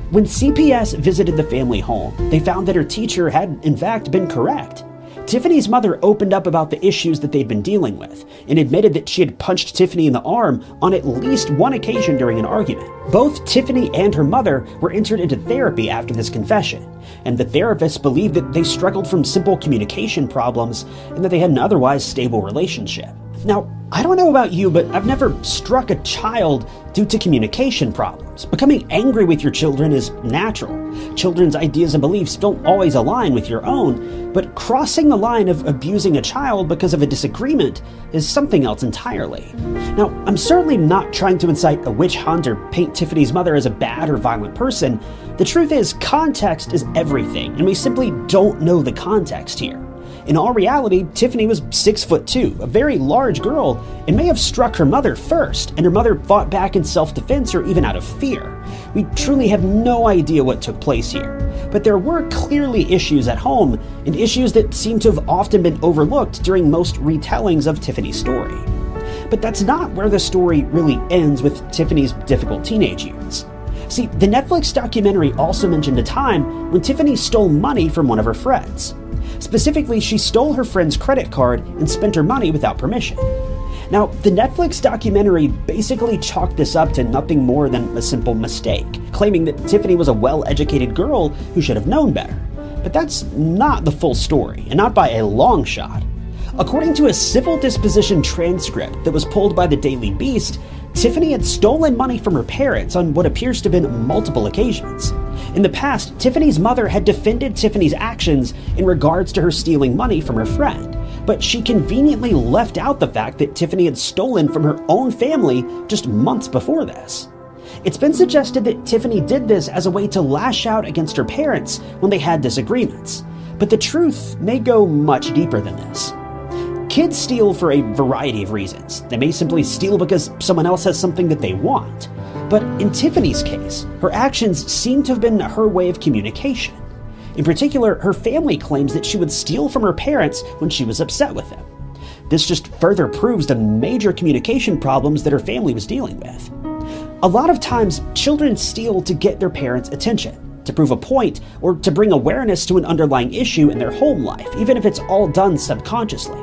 When CPS visited the family home, they found that her teacher had, in fact, been correct. Tiffany's mother opened up about the issues that they'd been dealing with, and admitted that she had punched Tiffany in the arm on at least one occasion during an argument. Both Tiffany and her mother were entered into therapy after this confession, and the therapists believed that they struggled from simple communication problems and that they had an otherwise stable relationship. Now, I don't know about you, but I've never struck a child due to communication problems. Becoming angry with your children is natural. Children's ideas and beliefs don't always align with your own, but crossing the line of abusing a child because of a disagreement is something else entirely. Now, I'm certainly not trying to incite a witch hunt or paint Tiffany's mother as a bad or violent person. The truth is, context is everything, and we simply don't know the context here. In all reality, Tiffany was 6'2", a very large girl, and may have struck her mother first, and her mother fought back in self-defense or even out of fear. We truly have no idea what took place here, but there were clearly issues at home, and issues that seem to have often been overlooked during most retellings of Tiffany's story. But that's not where the story really ends with Tiffany's difficult teenage years. See, the Netflix documentary also mentioned a time when Tiffany stole money from one of her friends. Specifically, she stole her friend's credit card and spent her money without permission. Now, the Netflix documentary basically chalked this up to nothing more than a simple mistake, claiming that Tiffany was a well-educated girl who should have known better. But that's not the full story, and not by a long shot. According to a civil disposition transcript that was pulled by the Daily Beast, Tiffany had stolen money from her parents on what appears to have been multiple occasions. In the past, Tiffany's mother had defended Tiffany's actions in regards to her stealing money from her friend, but she conveniently left out the fact that Tiffany had stolen from her own family just months before this. It's been suggested that Tiffany did this as a way to lash out against her parents when they had disagreements, but the truth may go much deeper than this. Kids steal for a variety of reasons. They may simply steal because someone else has something that they want. But in Tiffany's case, her actions seem to have been her way of communication. In particular, her family claims that she would steal from her parents when she was upset with them. This just further proves the major communication problems that her family was dealing with. A lot of times, children steal to get their parents' attention, to prove a point, or to bring awareness to an underlying issue in their home life, even if it's all done subconsciously.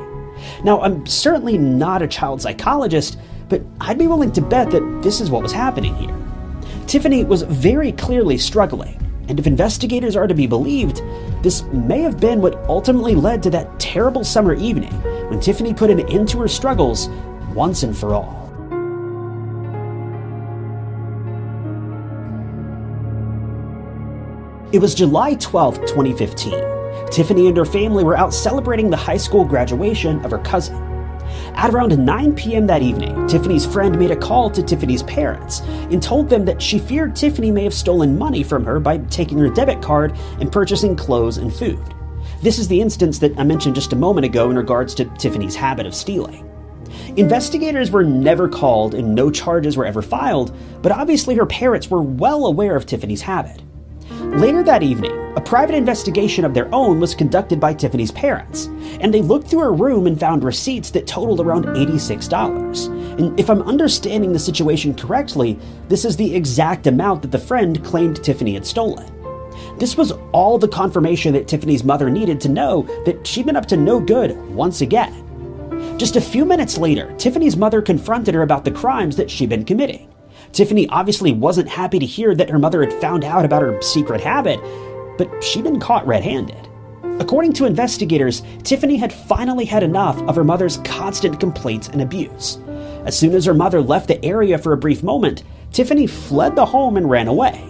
Now, I'm certainly not a child psychologist, but I'd be willing to bet that this is what was happening here. Tiffany was very clearly struggling, and if investigators are to be believed, this may have been what ultimately led to that terrible summer evening when Tiffany put an end to her struggles once and for all. It was July 12, 2015. Tiffany and her family were out celebrating the high school graduation of her cousin. At around 9 p.m. that evening, Tiffany's friend made a call to Tiffany's parents and told them that she feared Tiffany may have stolen money from her by taking her debit card and purchasing clothes and food. This is the instance that I mentioned just a moment ago in regards to Tiffany's habit of stealing. Investigators were never called and no charges were ever filed, but obviously her parents were well aware of Tiffany's habit. Later that evening, a private investigation of their own was conducted by Tiffany's parents, and they looked through her room and found receipts that totaled around $86. And if I'm understanding the situation correctly, this is the exact amount that the friend claimed Tiffany had stolen. This was all the confirmation that Tiffany's mother needed to know that she'd been up to no good once again. Just a few minutes later, Tiffany's mother confronted her about the crimes that she'd been committing. Tiffany obviously wasn't happy to hear that her mother had found out about her secret habit, but she'd been caught red-handed. According to investigators, Tiffany had finally had enough of her mother's constant complaints and abuse. As soon as her mother left the area for a brief moment, Tiffany fled the home and ran away.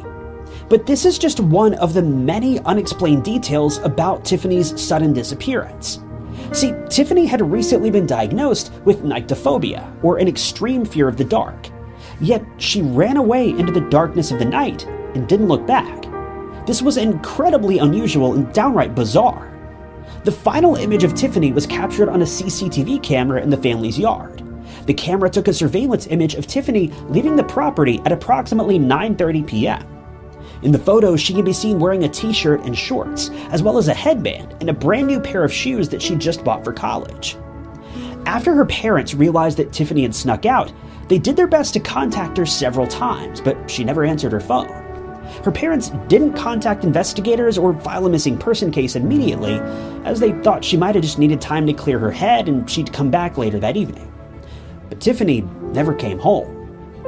But this is just one of the many unexplained details about Tiffany's sudden disappearance. See, Tiffany had recently been diagnosed with nyctophobia, or an extreme fear of the dark. Yet she ran away into the darkness of the night and didn't look back. This was incredibly unusual and downright bizarre. The final image of Tiffany was captured on a CCTV camera in the family's yard. The camera took a surveillance image of Tiffany leaving the property at approximately 9:30 p.m. In the photo, she can be seen wearing a t-shirt and shorts, as well as a headband and a brand new pair of shoes that she just bought for college. After her parents realized that Tiffany had snuck out, they did their best to contact her several times, but she never answered her phone. Her parents didn't contact investigators or file a missing person case immediately, as they thought she might have just needed time to clear her head and she'd come back later that evening. But Tiffany never came home.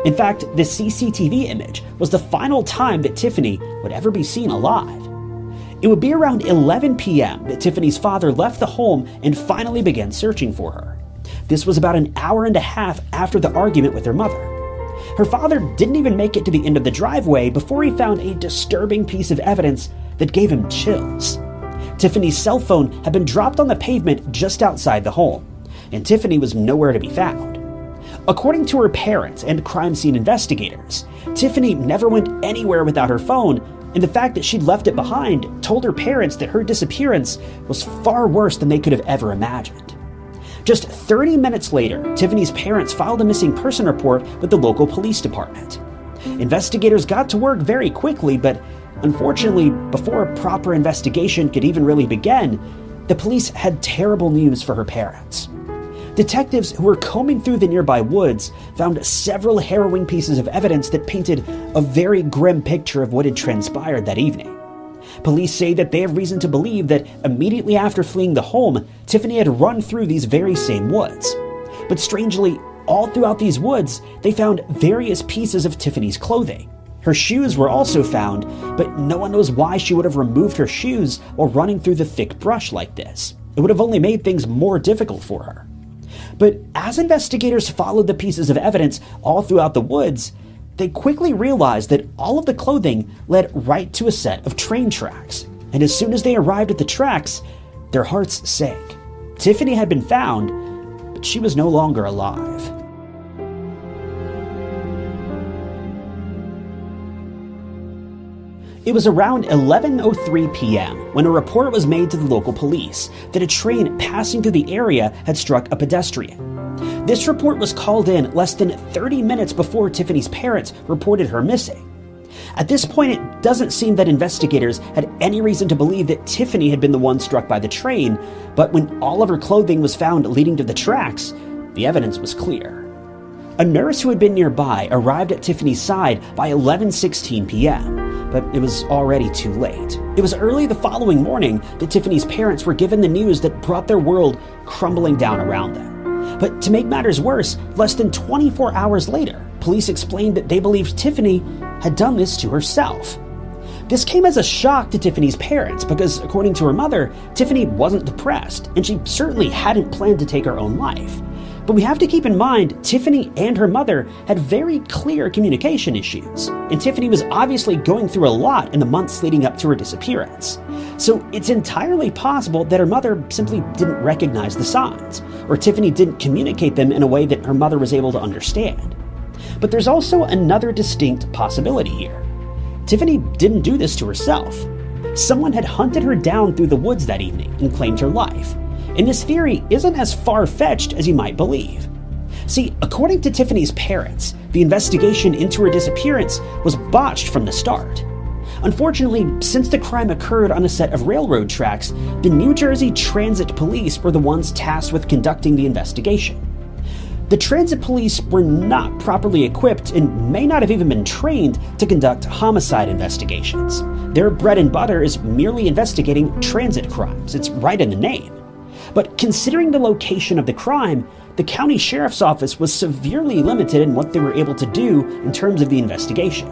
In fact, the CCTV image was the final time that Tiffany would ever be seen alive. It would be around 11 p.m. that Tiffany's father left the home and finally began searching for her. This was about an hour and a half after the argument with her mother. Her father didn't even make it to the end of the driveway before he found a disturbing piece of evidence that gave him chills. Tiffany's cell phone had been dropped on the pavement just outside the home, and Tiffany was nowhere to be found. According to her parents and crime scene investigators, Tiffany never went anywhere without her phone, and the fact that she'd left it behind told her parents that her disappearance was far worse than they could have ever imagined. Just 30 minutes later, Tiffany's parents filed a missing person report with the local police department. Investigators got to work very quickly, but unfortunately, before a proper investigation could even really begin, the police had terrible news for her parents. Detectives who were combing through the nearby woods found several harrowing pieces of evidence that painted a very grim picture of what had transpired that evening. Police say that they have reason to believe that immediately after fleeing the home, Tiffany had run through these very same woods. But strangely, all throughout these woods, they found various pieces of Tiffany's clothing. Her shoes were also found, but no one knows why she would have removed her shoes while running through the thick brush like this. It would have only made things more difficult for her. But as investigators followed the pieces of evidence all throughout the woods, they quickly realized that all of the clothing led right to a set of train tracks. And as soon as they arrived at the tracks, their hearts sank. Tiffany had been found, but she was no longer alive. It was around 11:03 p.m. when a report was made to the local police that a train passing through the area had struck a pedestrian. This report was called in less than 30 minutes before Tiffany's parents reported her missing. At this point, it doesn't seem that investigators had any reason to believe that Tiffany had been the one struck by the train, but when all of her clothing was found leading to the tracks, the evidence was clear. A nurse who had been nearby arrived at Tiffany's side by 11:16 p.m., but it was already too late. It was early the following morning that Tiffany's parents were given the news that brought their world crumbling down around them. But to make matters worse, less than 24 hours later, police explained that they believed Tiffany had done this to herself. This came as a shock to Tiffany's parents because, according to her mother, Tiffany wasn't depressed, and she certainly hadn't planned to take her own life. But we have to keep in mind, Tiffany and her mother had very clear communication issues, and Tiffany was obviously going through a lot in the months leading up to her disappearance. So it's entirely possible that her mother simply didn't recognize the signs, or Tiffany didn't communicate them in a way that her mother was able to understand. But there's also another distinct possibility here. Tiffany didn't do this to herself. Someone had hunted her down through the woods that evening and claimed her life. And this theory isn't as far-fetched as you might believe. See, according to Tiffany's parents, the investigation into her disappearance was botched from the start. Unfortunately, since the crime occurred on a set of railroad tracks, the New Jersey Transit Police were the ones tasked with conducting the investigation. The transit police were not properly equipped and may not have even been trained to conduct homicide investigations. Their bread and butter is merely investigating transit crimes. It's right in the name. But considering the location of the crime, the county sheriff's office was severely limited in what they were able to do in terms of the investigation.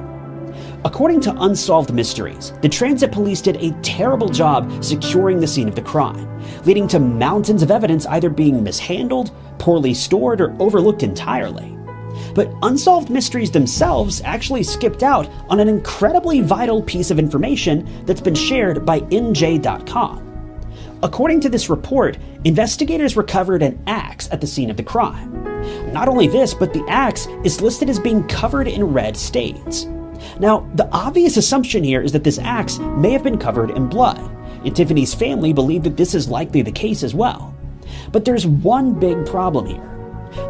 According to Unsolved Mysteries, the transit police did a terrible job securing the scene of the crime, leading to mountains of evidence either being mishandled, poorly stored, or overlooked entirely. But Unsolved Mysteries themselves actually skipped out on an incredibly vital piece of information that's been shared by NJ.com. According to this report, investigators recovered an axe at the scene of the crime. Not only this, but the axe is listed as being covered in red stains. Now, the obvious assumption here is that this axe may have been covered in blood, and Tiffany's family believed that this is likely the case as well. But there's one big problem here.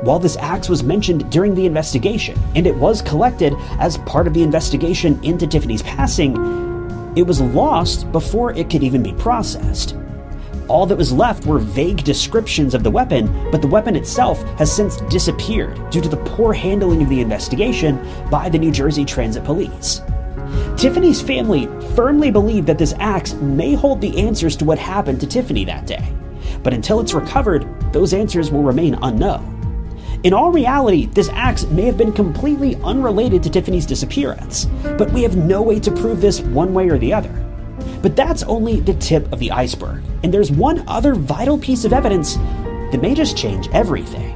While this axe was mentioned during the investigation, and it was collected as part of the investigation into Tiffany's passing, it was lost before it could even be processed. All that was left were vague descriptions of the weapon, but the weapon itself has since disappeared due to the poor handling of the investigation by the New Jersey Transit Police. Tiffany's family firmly believed that this axe may hold the answers to what happened to Tiffany that day, but until it's recovered, those answers will remain unknown. In all reality, this axe may have been completely unrelated to Tiffany's disappearance, but we have no way to prove this one way or the other. But that's only the tip of the iceberg, and there's one other vital piece of evidence that may just change everything.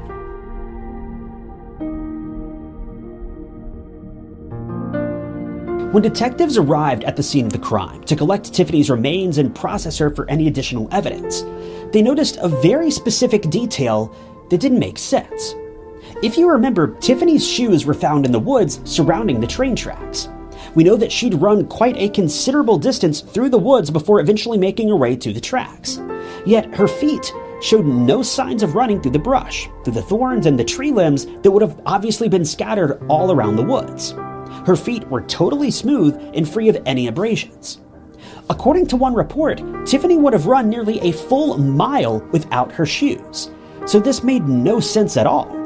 When detectives arrived at the scene of the crime to collect Tiffany's remains and process her for any additional evidence, they noticed a very specific detail that didn't make sense. If you remember, Tiffany's shoes were found in the woods surrounding the train tracks. We know that she'd run quite a considerable distance through the woods before eventually making her way to the tracks. Yet her feet showed no signs of running through the brush, through the thorns and the tree limbs that would have obviously been scattered all around the woods. Her feet were totally smooth and free of any abrasions. According to one report, Tiffany would have run nearly a full mile without her shoes. So this made no sense at all.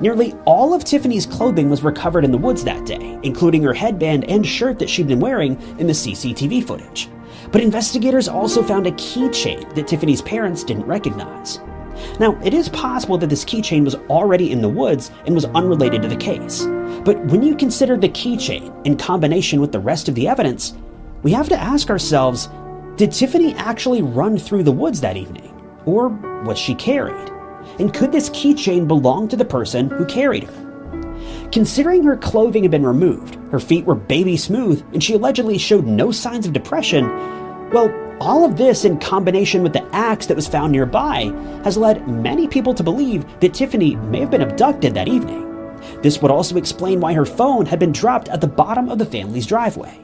Nearly all of Tiffany's clothing was recovered in the woods that day, including her headband and shirt that she'd been wearing in the CCTV footage. But investigators also found a keychain that Tiffany's parents didn't recognize. Now, it is possible that this keychain was already in the woods and was unrelated to the case. But when you consider the keychain in combination with the rest of the evidence, we have to ask ourselves, did Tiffany actually run through the woods that evening? Or was she carried? And could this keychain belong to the person who carried her? Considering her clothing had been removed, her feet were baby smooth, and she allegedly showed no signs of depression, well, all of this in combination with the axe that was found nearby has led many people to believe that Tiffany may have been abducted that evening. This would also explain why her phone had been dropped at the bottom of the family's driveway.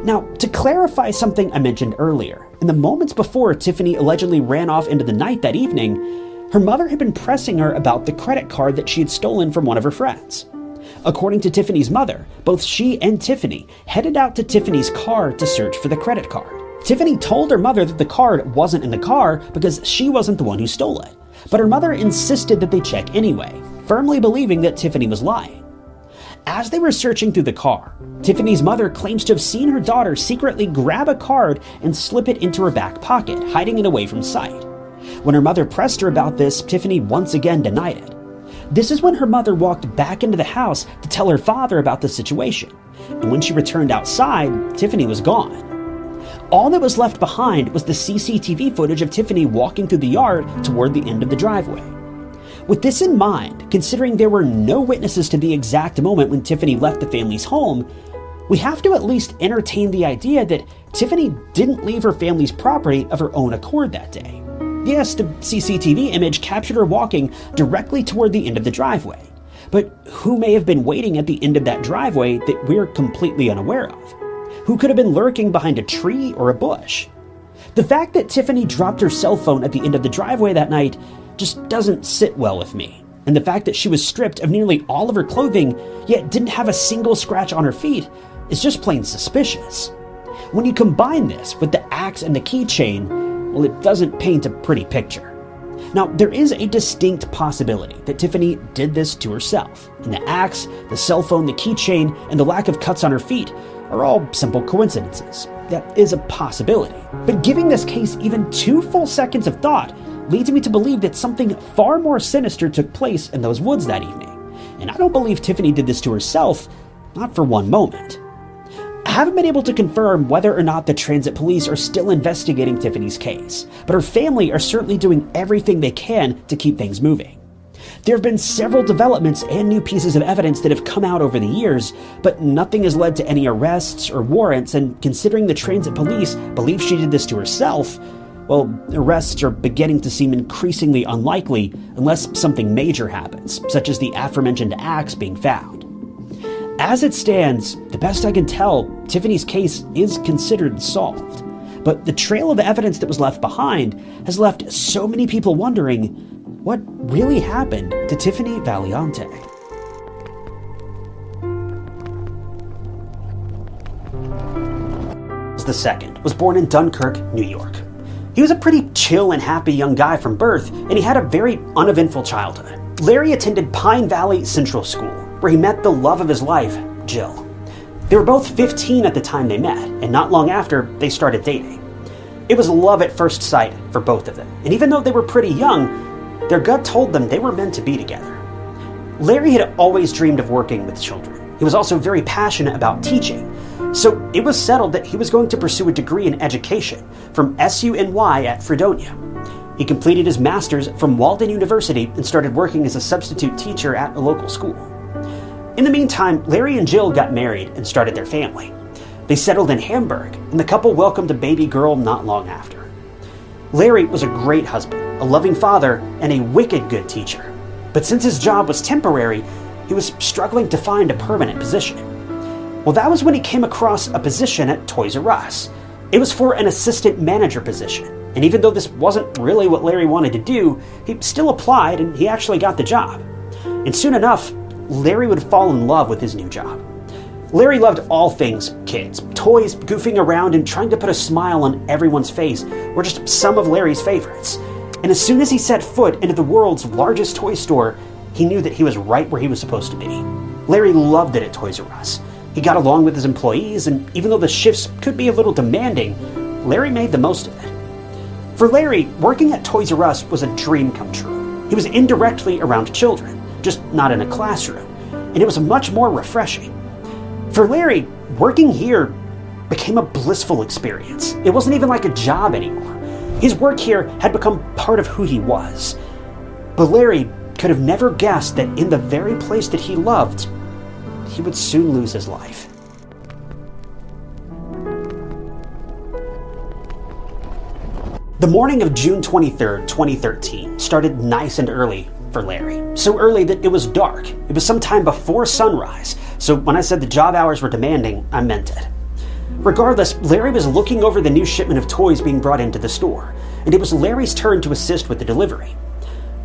Now, to clarify something I mentioned earlier, in the moments before Tiffany allegedly ran off into the night that evening, her mother had been pressing her about the credit card that she had stolen from one of her friends. According to Tiffany's mother, both she and Tiffany headed out to Tiffany's car to search for the credit card. Tiffany told her mother that the card wasn't in the car because she wasn't the one who stole it, but her mother insisted that they check anyway, firmly believing that Tiffany was lying. As they were searching through the car, Tiffany's mother claims to have seen her daughter secretly grab a card and slip it into her back pocket, hiding it away from sight. When her mother pressed her about this, Tiffany once again denied it. This is when her mother walked back into the house to tell her father about the situation, and when she returned outside, Tiffany was gone. All that was left behind was the CCTV footage of Tiffany walking through the yard toward the end of the driveway. With this in mind, considering there were no witnesses to the exact moment when Tiffany left the family's home, we have to at least entertain the idea that Tiffany didn't leave her family's property of her own accord that day. Yes, the CCTV image captured her walking directly toward the end of the driveway, but who may have been waiting at the end of that driveway that we're completely unaware of? Who could have been lurking behind a tree or a bush? The fact that Tiffany dropped her cell phone at the end of the driveway that night just doesn't sit well with me. And the fact that she was stripped of nearly all of her clothing, yet didn't have a single scratch on her feet, is just plain suspicious. When you combine this with the axe and the keychain, well, it doesn't paint a pretty picture. Now, there is a distinct possibility that Tiffany did this to herself, and the axe, the cell phone, the keychain, and the lack of cuts on her feet are all simple coincidences. That is a possibility. But giving this case even 2 full seconds of thought leads me to believe that something far more sinister took place in those woods that evening. And I don't believe Tiffany did this to herself, not for one moment. I haven't been able to confirm whether or not the transit police are still investigating Tiffany's case, but her family are certainly doing everything they can to keep things moving. There have been several developments and new pieces of evidence that have come out over the years, but nothing has led to any arrests or warrants, and considering the transit police believe she did this to herself, well, arrests are beginning to seem increasingly unlikely unless something major happens, such as the aforementioned axe being found. As it stands, the best I can tell, Tiffany's case is considered solved. But the trail of evidence that was left behind has left so many people wondering what really happened to Tiffany Valiante. II was born in Dunkirk, New York. He was a pretty chill and happy young guy from birth, and he had a very uneventful childhood. Larry attended Pine Valley Central School, where he met the love of his life, Jill. They were both 15 at the time they met, and not long after, they started dating. It was love at first sight for both of them, and even though they were pretty young, their gut told them they were meant to be together. Larry had always dreamed of working with children. He was also very passionate about teaching, so it was settled that he was going to pursue a degree in education from SUNY at Fredonia. He completed his master's from Walden University and started working as a substitute teacher at a local school. In the meantime, Larry and Jill got married and started their family. They settled in Hamburg, and the couple welcomed a baby girl not long after. Larry was a great husband, a loving father, and a wicked good teacher. But since his job was temporary, he was struggling to find a permanent position. Well, that was when he came across a position at Toys R Us. It was for an assistant manager position, and even though this wasn't really what Larry wanted to do, he still applied and he actually got the job. And soon enough, Larry would fall in love with his new job. Larry loved all things kids. Toys, goofing around, and trying to put a smile on everyone's face were just some of Larry's favorites. And as soon as he set foot into the world's largest toy store, he knew that he was right where he was supposed to be. Larry loved it at Toys R Us. He got along with his employees, and even though the shifts could be a little demanding, Larry made the most of it. For Larry, working at Toys R Us was a dream come true. He was indirectly around children, just not in a classroom, and it was much more refreshing. For Larry, working here became a blissful experience. It wasn't even like a job anymore. His work here had become part of who he was. But Larry could have never guessed that in the very place that he loved, he would soon lose his life. The morning of June 23rd, 2013 started nice and early for Larry. So early that it was dark. It was sometime before sunrise, so when I said the job hours were demanding, I meant it. Regardless, Larry was looking over the new shipment of toys being brought into the store, and it was Larry's turn to assist with the delivery.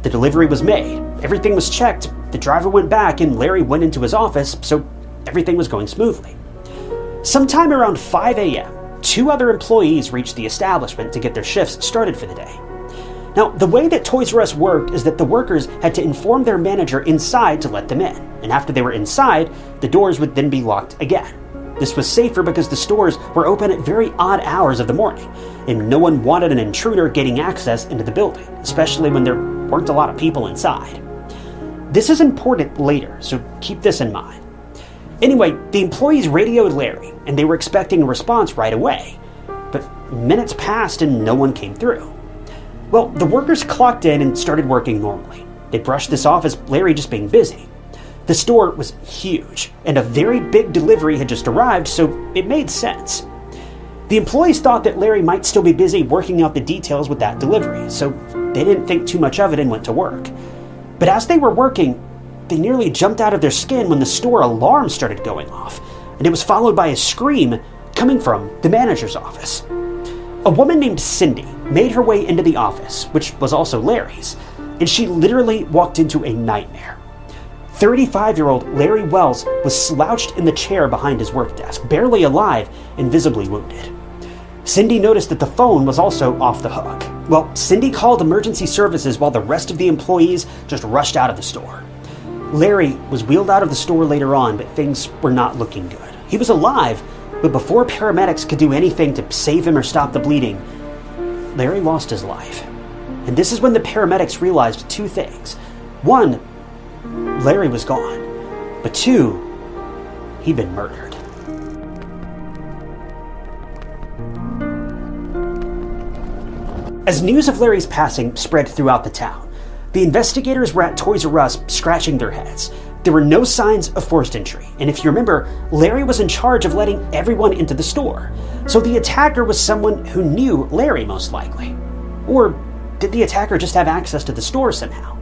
The delivery was made, everything was checked, the driver went back, and Larry went into his office, so everything was going smoothly. Sometime around 5 a.m., 2 other employees reached the establishment to get their shifts started for the day. Now, the way that Toys R Us worked is that the workers had to inform their manager inside to let them in, and after they were inside, the doors would then be locked again. This was safer because the stores were open at very odd hours of the morning, and no one wanted an intruder getting access into the building, especially when there weren't a lot of people inside. This is important later, so keep this in mind. Anyway, the employees radioed Larry, and they were expecting a response right away, but minutes passed and no one came through. Well, the workers clocked in and started working normally. They brushed this off as Larry just being busy. The store was huge, and a very big delivery had just arrived, so it made sense. The employees thought that Larry might still be busy working out the details with that delivery, so they didn't think too much of it and went to work. But as they were working, they nearly jumped out of their skin when the store alarm started going off, and it was followed by a scream coming from the manager's office. A woman named Cindy made her way into the office, which was also Larry's, and she literally walked into a nightmare. 35-year-old Larry Wells was slouched in the chair behind his work desk, barely alive and visibly wounded. Cindy noticed that the phone was also off the hook. Well, Cindy called emergency services while the rest of the employees just rushed out of the store. Larry was wheeled out of the store later on, but things were not looking good. He was alive, but before paramedics could do anything to save him or stop the bleeding, Larry lost his life. And this is when the paramedics realized 2 things. 1, Larry was gone, but 2, he'd been murdered. As news of Larry's passing spread throughout the town, the investigators were at Toys R Us scratching their heads. There were no signs of forced entry, and if you remember, Larry was in charge of letting everyone into the store, so the attacker was someone who knew Larry most likely. Or did the attacker just have access to the store somehow?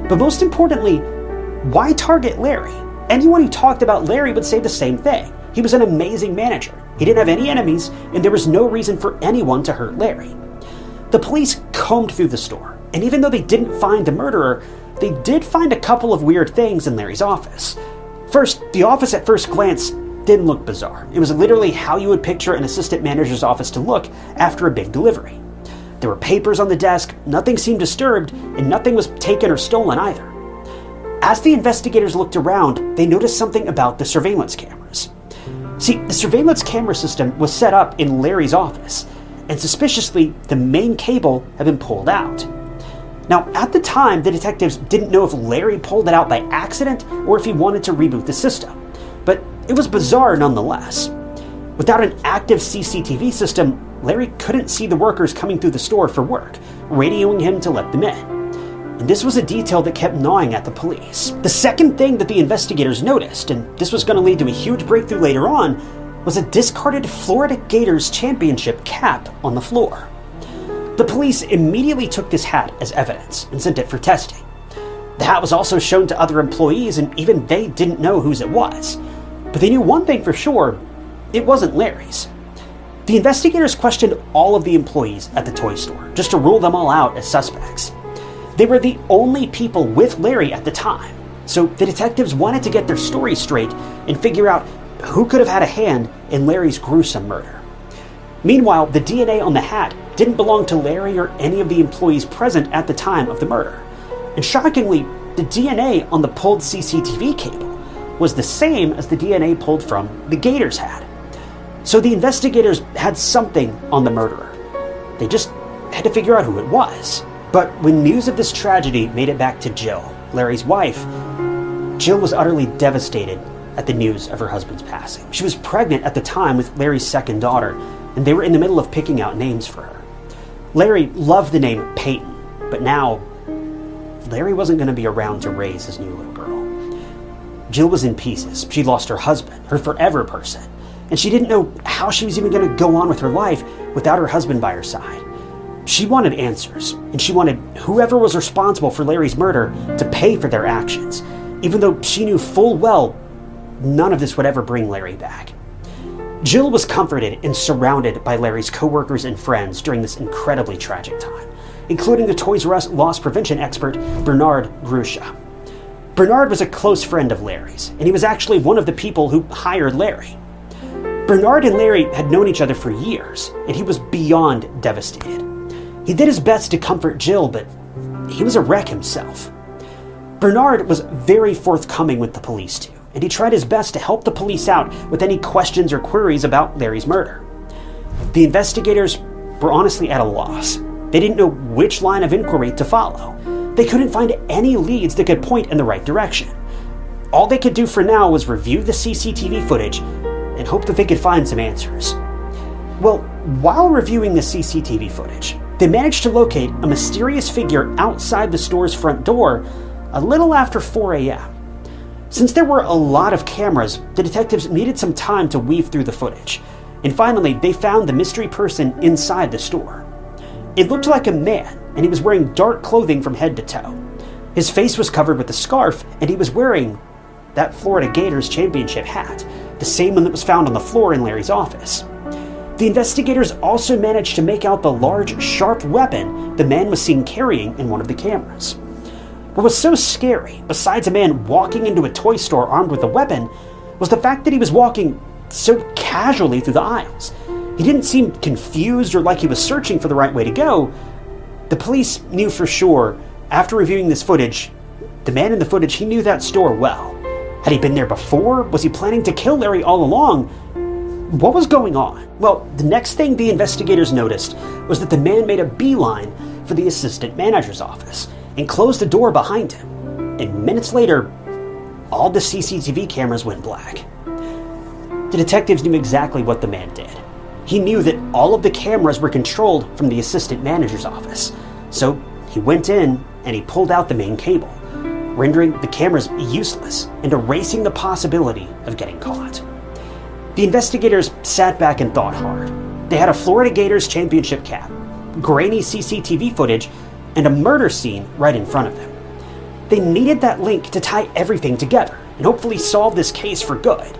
But most importantly, why target Larry? Anyone who talked about Larry would say the same thing. He was an amazing manager. He didn't have any enemies, and there was no reason for anyone to hurt Larry. The police combed through the store, and even though they didn't find the murderer, they did find a couple of weird things in Larry's office. First, the office at first glance didn't look bizarre. It was literally how you would picture an assistant manager's office to look after a big delivery. There were papers on the desk, nothing seemed disturbed, and nothing was taken or stolen either. As the investigators looked around, they noticed something about the surveillance cameras. See, the surveillance camera system was set up in Larry's office, and suspiciously, the main cable had been pulled out. Now, at the time, the detectives didn't know if Larry pulled it out by accident or if he wanted to reboot the system, but it was bizarre nonetheless. Without an active CCTV system, Larry couldn't see the workers coming through the store for work, radioing him to let them in. And this was a detail that kept gnawing at the police. The second thing that the investigators noticed, and this was going to lead to a huge breakthrough later on, was a discarded Florida Gators championship cap on the floor. The police immediately took this hat as evidence and sent it for testing. The hat was also shown to other employees, and even they didn't know whose it was. But they knew one thing for sure, it wasn't Larry's. The investigators questioned all of the employees at the toy store, just to rule them all out as suspects. They were the only people with Larry at the time, so the detectives wanted to get their story straight and figure out who could have had a hand in Larry's gruesome murder. Meanwhile, the DNA on the hat didn't belong to Larry or any of the employees present at the time of the murder. And shockingly, the DNA on the pulled CCTV cable was the same as the DNA pulled from the Gators hat. So the investigators had something on the murderer. They just had to figure out who it was. But when news of this tragedy made it back to Jill, Larry's wife, Jill was utterly devastated at the news of her husband's passing. She was pregnant at the time with Larry's second daughter, and they were in the middle of picking out names for her. Larry loved the name Peyton, but now Larry wasn't going to be around to raise his new little girl. Jill was in pieces. She lost her husband, her forever person, and she didn't know how she was even going to go on with her life without her husband by her side. She wanted answers, and she wanted whoever was responsible for Larry's murder to pay for their actions, even though she knew full well none of this would ever bring Larry back. Jill was comforted and surrounded by Larry's coworkers and friends during this incredibly tragic time, including the Toys R Us loss prevention expert Bernard Grusha. Bernard was a close friend of Larry's, and he was actually one of the people who hired Larry. Bernard and Larry had known each other for years, and he was beyond devastated. He did his best to comfort Jill, but he was a wreck himself. Bernard was very forthcoming with the police too, and he tried his best to help the police out with any questions or queries about Larry's murder. The investigators were honestly at a loss. They didn't know which line of inquiry to follow. They couldn't find any leads that could point in the right direction. All they could do for now was review the CCTV footage and hope that they could find some answers. Well, while reviewing the CCTV footage, they managed to locate a mysterious figure outside the store's front door a little after 4 a.m. Since there were a lot of cameras, the detectives needed some time to weave through the footage, and finally they found the mystery person inside the store. It looked like a man, and he was wearing dark clothing from head to toe. His face was covered with a scarf, and he was wearing that Florida Gators championship hat, the same one that was found on the floor in Larry's office. The investigators also managed to make out the large, sharp weapon the man was seen carrying in one of the cameras. What was so scary, besides a man walking into a toy store armed with a weapon, was the fact that he was walking so casually through the aisles. He didn't seem confused or like he was searching for the right way to go. The police knew for sure, after reviewing this footage, the man in the footage, he knew that store well. Had he been there before? Was he planning to kill Larry all along? What was going on? Well, the next thing the investigators noticed was that the man made a beeline for the assistant manager's office and closed the door behind him. And minutes later, all the CCTV cameras went black. The detectives knew exactly what the man did. He knew that all of the cameras were controlled from the assistant manager's office. So he went in and he pulled out the main cable, rendering the cameras useless and erasing the possibility of getting caught. The investigators sat back and thought hard. They had a Florida Gators championship cap, grainy CCTV footage, and a murder scene right in front of them. They needed that link to tie everything together and hopefully solve this case for good.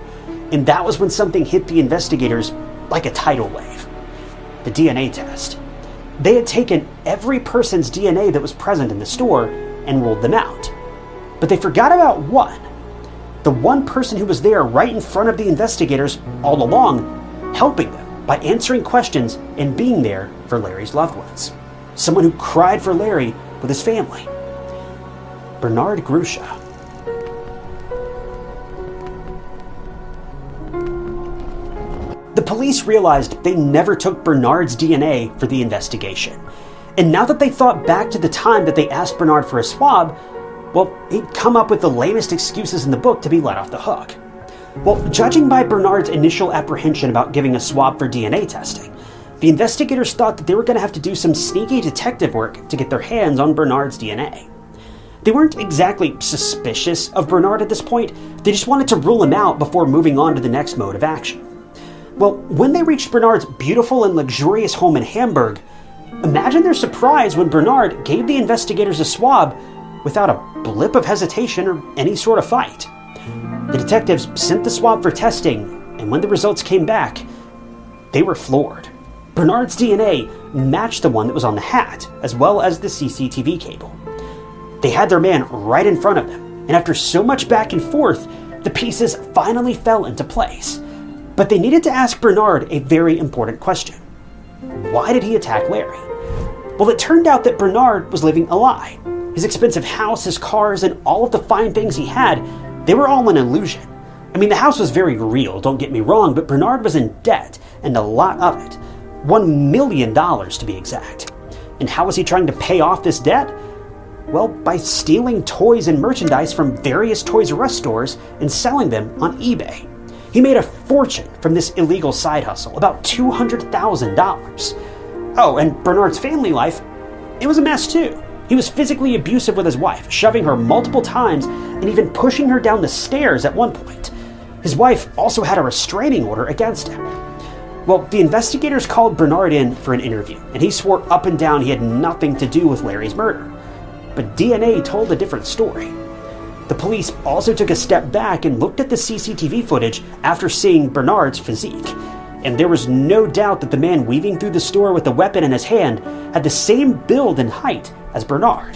And that was when something hit the investigators like a tidal wave. The DNA test. They had taken every person's DNA that was present in the store and ruled them out. But they forgot about one. The one person who was there right in front of the investigators all along, helping them by answering questions and being there for Larry's loved ones. Someone who cried for Larry with his family. Bernard Grusha. The police realized they never took Bernard's DNA for the investigation. And now that they thought back to the time that they asked Bernard for a swab, well, he'd come up with the lamest excuses in the book to be let off the hook. Well, judging by Bernard's initial apprehension about giving a swab for DNA testing, the investigators thought that they were going to have to do some sneaky detective work to get their hands on Bernard's DNA. They weren't exactly suspicious of Bernard at this point, they just wanted to rule him out before moving on to the next mode of action. Well, when they reached Bernard's beautiful and luxurious home in Hamburg, imagine their surprise when Bernard gave the investigators a swab without a blip of hesitation or any sort of fight. The detectives sent the swab for testing, and when the results came back, they were floored. Bernard's DNA matched the one that was on the hat, as well as the CCTV cable. They had their man right in front of them, and after so much back and forth, the pieces finally fell into place. But they needed to ask Bernard a very important question. Why did he attack Larry? Well, it turned out that Bernard was living a lie. His expensive house, his cars, and all of the fine things he had, they were all an illusion. I mean, the house was very real, don't get me wrong, but Bernard was in debt, and a lot of it. $1 million to be exact. And how was he trying to pay off this debt? Well, by stealing toys and merchandise from various Toys R Us stores and selling them on eBay. He made a fortune from this illegal side hustle, about $200,000. Oh, and Bernard's family life, it was a mess too. He was physically abusive with his wife, shoving her multiple times and even pushing her down the stairs at one point. His wife also had a restraining order against him. Well, the investigators called Bernard in for an interview, and he swore up and down he had nothing to do with Larry's murder. But DNA told a different story. The police also took a step back and looked at the CCTV footage after seeing Bernard's physique. And there was no doubt that the man weaving through the store with the weapon in his hand had the same build and height as Bernard.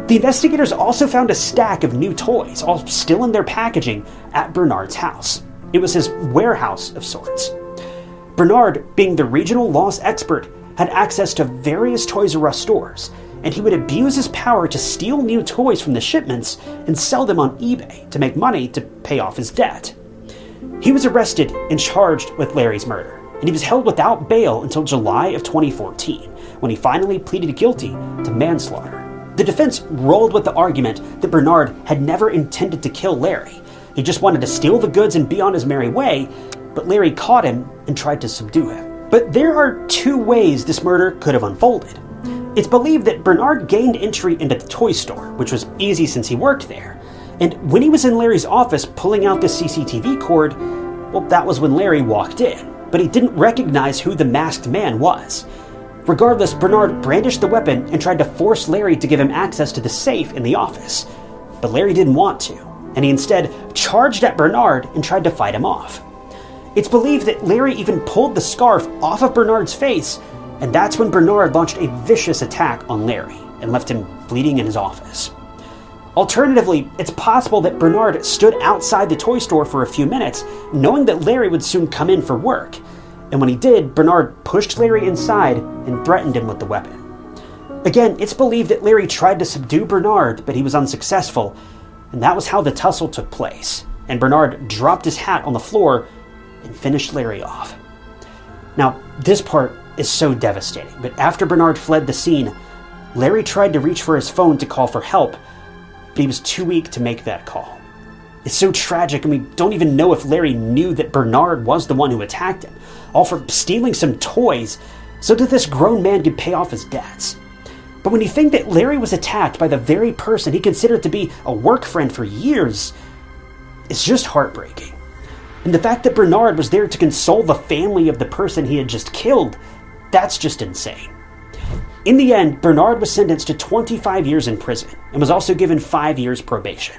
The investigators also found a stack of new toys, all still in their packaging, at Bernard's house. It was his warehouse of sorts. Bernard, being the regional loss expert, had access to various Toys R Us stores, and he would abuse his power to steal new toys from the shipments and sell them on eBay to make money to pay off his debt. He was arrested and charged with Larry's murder, and he was held without bail until July of 2014, when he finally pleaded guilty to manslaughter. The defense rolled with the argument that Bernard had never intended to kill Larry. He just wanted to steal the goods and be on his merry way, but Larry caught him and tried to subdue him. But there are two ways this murder could have unfolded. It's believed that Bernard gained entry into the toy store, which was easy since he worked there. And when he was in Larry's office pulling out the CCTV cord, well, that was when Larry walked in, but he didn't recognize who the masked man was. Regardless, Bernard brandished the weapon and tried to force Larry to give him access to the safe in the office. But Larry didn't want to, and he instead charged at Bernard and tried to fight him off. It's believed that Larry even pulled the scarf off of Bernard's face, and that's when Bernard launched a vicious attack on Larry and left him bleeding in his office. Alternatively, it's possible that Bernard stood outside the toy store for a few minutes, knowing that Larry would soon come in for work. And when he did, Bernard pushed Larry inside and threatened him with the weapon. Again, it's believed that Larry tried to subdue Bernard, but he was unsuccessful, and that was how the tussle took place. And Bernard dropped his hat on the floor and finished Larry off. Now, this part is so devastating, but after Bernard fled the scene, Larry tried to reach for his phone to call for help, but he was too weak to make that call. It's so tragic, and we don't even know if Larry knew that Bernard was the one who attacked him, all for stealing some toys so that this grown man could pay off his debts. But when you think that Larry was attacked by the very person he considered to be a work friend for years, it's just heartbreaking. And the fact that Bernard was there to console the family of the person he had just killed, that's just insane. In the end, Bernard was sentenced to 25 years in prison and was also given 5 years probation.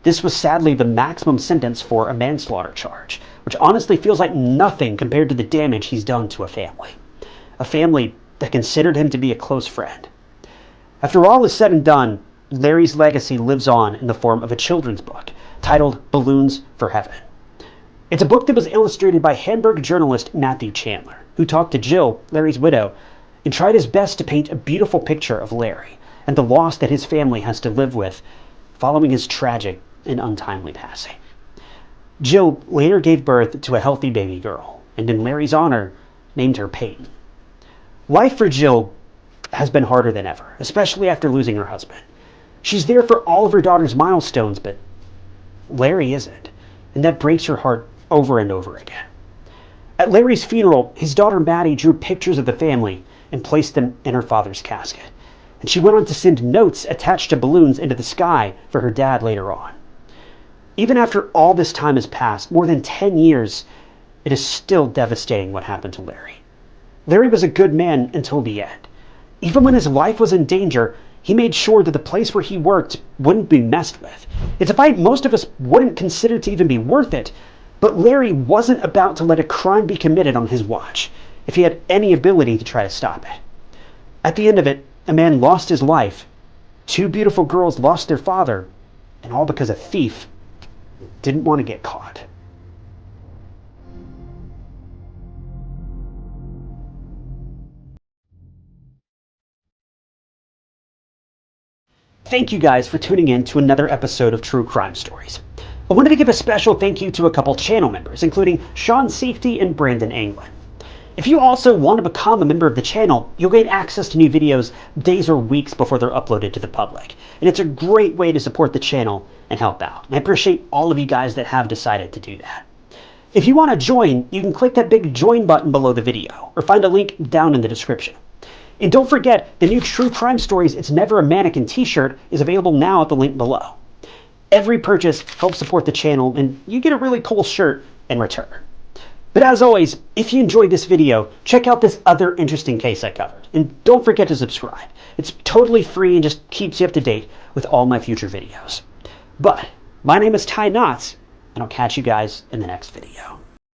This was sadly the maximum sentence for a manslaughter charge, which honestly feels like nothing compared to the damage he's done to a family that considered him to be a close friend. After all is said and done, Larry's legacy lives on in the form of a children's book titled Balloons for Heaven. It's a book that was illustrated by Hamburg journalist Matthew Chandler, who talked to Jill, Larry's widow, and tried his best to paint a beautiful picture of Larry and the loss that his family has to live with following his tragic and untimely passing. Jill later gave birth to a healthy baby girl, and in Larry's honor, named her Peyton. Life for Jill has been harder than ever, especially after losing her husband. She's there for all of her daughter's milestones, but Larry isn't, and that breaks her heart over and over again. At Larry's funeral, his daughter Maddie drew pictures of the family and placed them in her father's casket, and she went on to send notes attached to balloons into the sky for her dad later on. Even after all this time has passed, more than 10 years, it is still devastating what happened to Larry. Larry was a good man until the end. Even when his life was in danger, he made sure that the place where he worked wouldn't be messed with. It's a fight most of us wouldn't consider to even be worth it, but Larry wasn't about to let a crime be committed on his watch, if he had any ability to try to stop it. At the end of it, a man lost his life, 2 beautiful girls lost their father, and all because a thief didn't want to get caught. Thank you guys for tuning in to another episode of True Crime Stories. I wanted to give a special thank you to a couple channel members, including Sean Safety and Brandon Anglin. If you also want to become a member of the channel, you'll gain access to new videos days or weeks before they're uploaded to the public. And it's a great way to support the channel and help out. And I appreciate all of you guys that have decided to do that. If you want to join, you can click that big join button below the video, or find a link down in the description. And don't forget, the new True Crime Stories It's Never a Mannequin t-shirt is available now at the link below. Every purchase helps support the channel, and you get a really cool shirt in return. But as always, if you enjoyed this video, check out this other interesting case I covered. And don't forget to subscribe. It's totally free and just keeps you up to date with all my future videos. But my name is Ty Knotts, and I'll catch you guys in the next video.